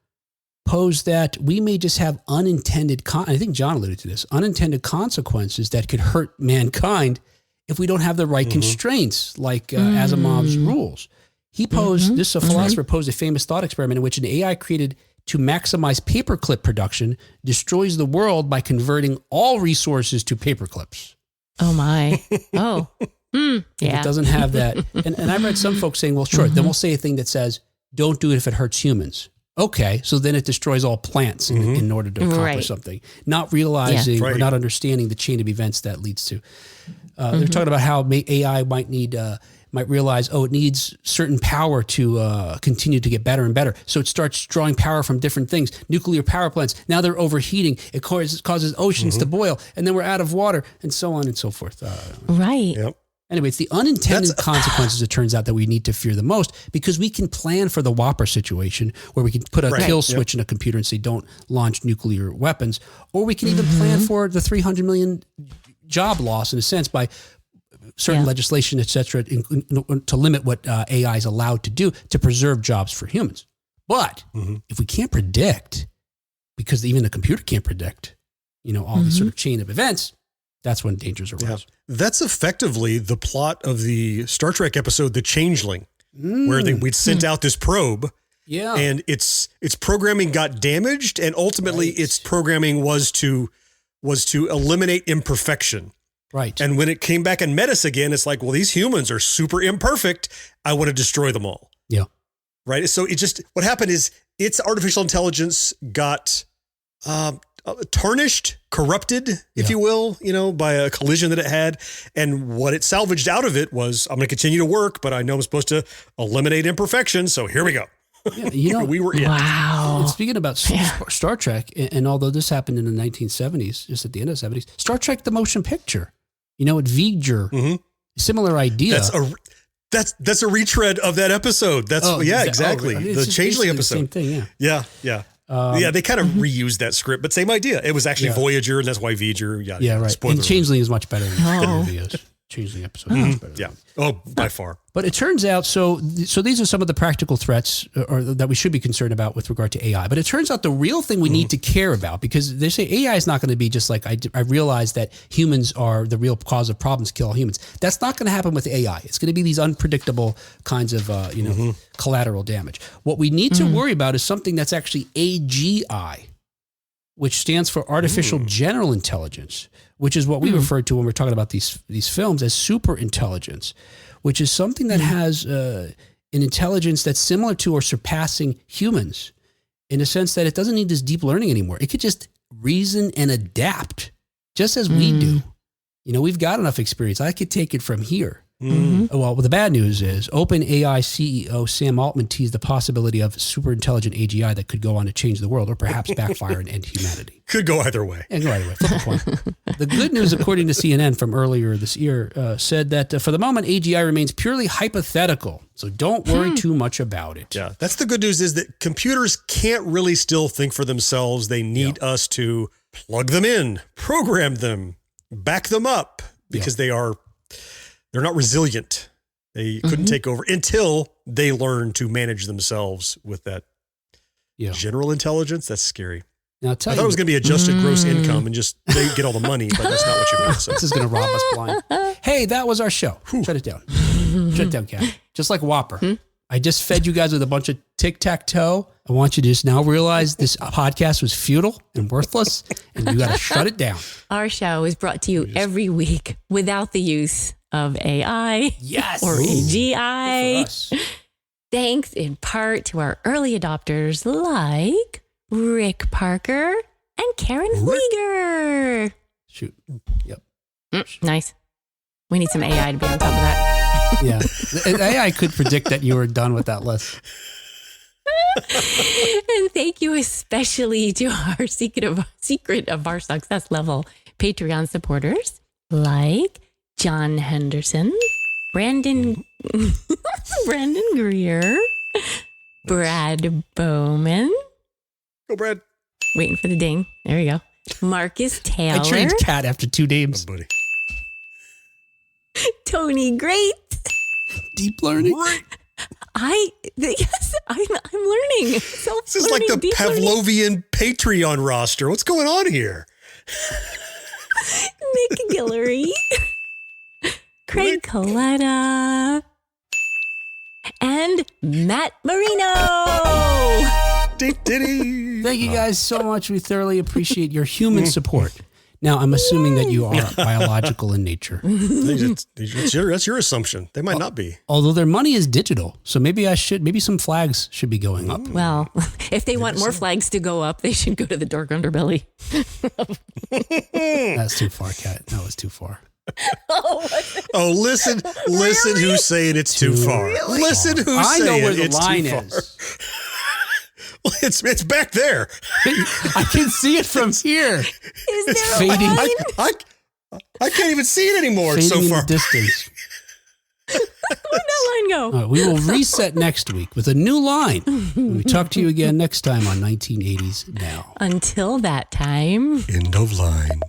pose that we may just have unintended, I think John alluded to this, unintended consequences that could hurt mankind if we don't have the right constraints, like Asimov's rules. He posed, this philosopher posed a famous thought experiment in which an AI created to maximize paperclip production destroys the world by converting all resources to paperclips. Oh my. Oh. If it doesn't have that. And I've read some folks saying, well, sure, then we'll say a thing that says, don't do it if it hurts humans. Okay, so then it destroys all plants in order to accomplish something, not realizing or not understanding the chain of events that leads to. They're talking about how AI might realize, it needs certain power to continue to get better and better. So it starts drawing power from different things. Nuclear power plants, now they're overheating. It causes oceans to boil, and then we're out of water, and so on and so forth. Right. Yep. Anyway, it's the unintended consequences, it turns out, that we need to fear the most, because we can plan for the Whopper situation where we can put a kill switch in a computer and say, don't launch nuclear weapons. Or we can even plan for the 300 million job loss, in a sense, by certain legislation, et cetera, to limit what AI is allowed to do to preserve jobs for humans. But if we can't predict, because even the computer can't predict, all these sort of chain of events, that's when dangers arise. Yeah. That's effectively the plot of the Star Trek episode, The Changeling, where we'd sent out this probe. Yeah. And its programming got damaged, and ultimately its programming was to eliminate imperfection. Right. And when it came back and met us again, it's like, well, these humans are super imperfect. I want to destroy them all. Yeah. Right. So what happened is its artificial intelligence got tarnished, corrupted, if you will, by a collision that it had. And what it salvaged out of it was, I'm going to continue to work, but I know I'm supposed to eliminate imperfection. So here we go. Yeah, we were in. Wow. And speaking about Star Trek, and although this happened in the 1970s, just at the end of the 70s, Star Trek, the motion picture, at V'ger, similar idea. That's a retread of that episode. That's exactly. The Changeling episode. Same thing, yeah. They kind of reused that script, but same idea. It was actually Voyager, and that's why V'ger. Yeah, right. And Changeling is much better than the movie is. Changeling episode is much better. Yeah. Oh, by far. But it turns out, so these are some of the practical threats or that we should be concerned about with regard to AI. But it turns out the real thing we need to care about, because they say AI is not going to be just like, I realize that humans are the real cause of problems, kill all humans. That's not going to happen with AI. It's going to be these unpredictable kinds of, collateral damage. What we need to worry about is something that's actually AGI, which stands for Artificial General Intelligence, which is what we refer to when we're talking about these films as super intelligence, which is something that has an intelligence that's similar to or surpassing humans in the sense that it doesn't need this deep learning anymore. It could just reason and adapt just as we do. We've got enough experience. I could take it from here. Well, the bad news is OpenAI CEO Sam Altman teased the possibility of super intelligent AGI that could go on to change the world or perhaps backfire and end humanity. Could go either way. And go either way. Flip a coin. The good news, according to CNN from earlier this year, said that for the moment, AGI remains purely hypothetical. So don't worry too much about it. Yeah, that's the good news, is that computers can't really still think for themselves. They need us to plug them in, program them, back them up, because they're not resilient. They couldn't take over until they learn to manage themselves with that general intelligence. That's scary. Now, I thought it was going to be adjusted gross income and just they get all the money, but that's not what you meant. So. This is going to rob us blind. Hey, that was our show. Shut it down. Shut it down, Kat. Just like Whopper. I just fed you guys with a bunch of tic-tac-toe. I want you to just now realize this podcast was futile and worthless, and you got to shut it down. Our show is brought to you every week without the use of AI or AGI. Thanks in part to our early adopters like Rick Parker and Karen Flieger. Shoot. Yep. Nice. We need some AI to be on top of that. Yeah. AI could predict that you were done with that list. And thank you especially to our secret of our success level Patreon supporters like John Henderson, Brandon Greer, Brad Bowman. Go, Brad. Waiting for the ding. There we go. Marcus Taylor. I trained Cat after 2 names. Oh, buddy. Tony Great. Deep learning. Yes, I'm learning. This is like the Pavlovian Patreon roster. What's going on here? Nick Guillory. Craig Coletta. And Matt Marino. Thank you guys so much. We thoroughly appreciate your human support. Now, I'm assuming that you are biological in nature. That's your assumption. They might not be. Although their money is digital. So maybe some flags should be going up. Well, if they want more flags to go up, they should go to the dark underbelly. That's too far, Kat. That was too far. Listen who's saying it's too far. Listen who's I saying know where the it's line too far. is. It's back there. I can see it from here. Is there a fading. line? I can't even see it anymore. It's so Fading in far. the distance. Where'd that line go? All right, we will reset next week with a new line. We talk to you again next time on 1980s Now. Until that time. End of line.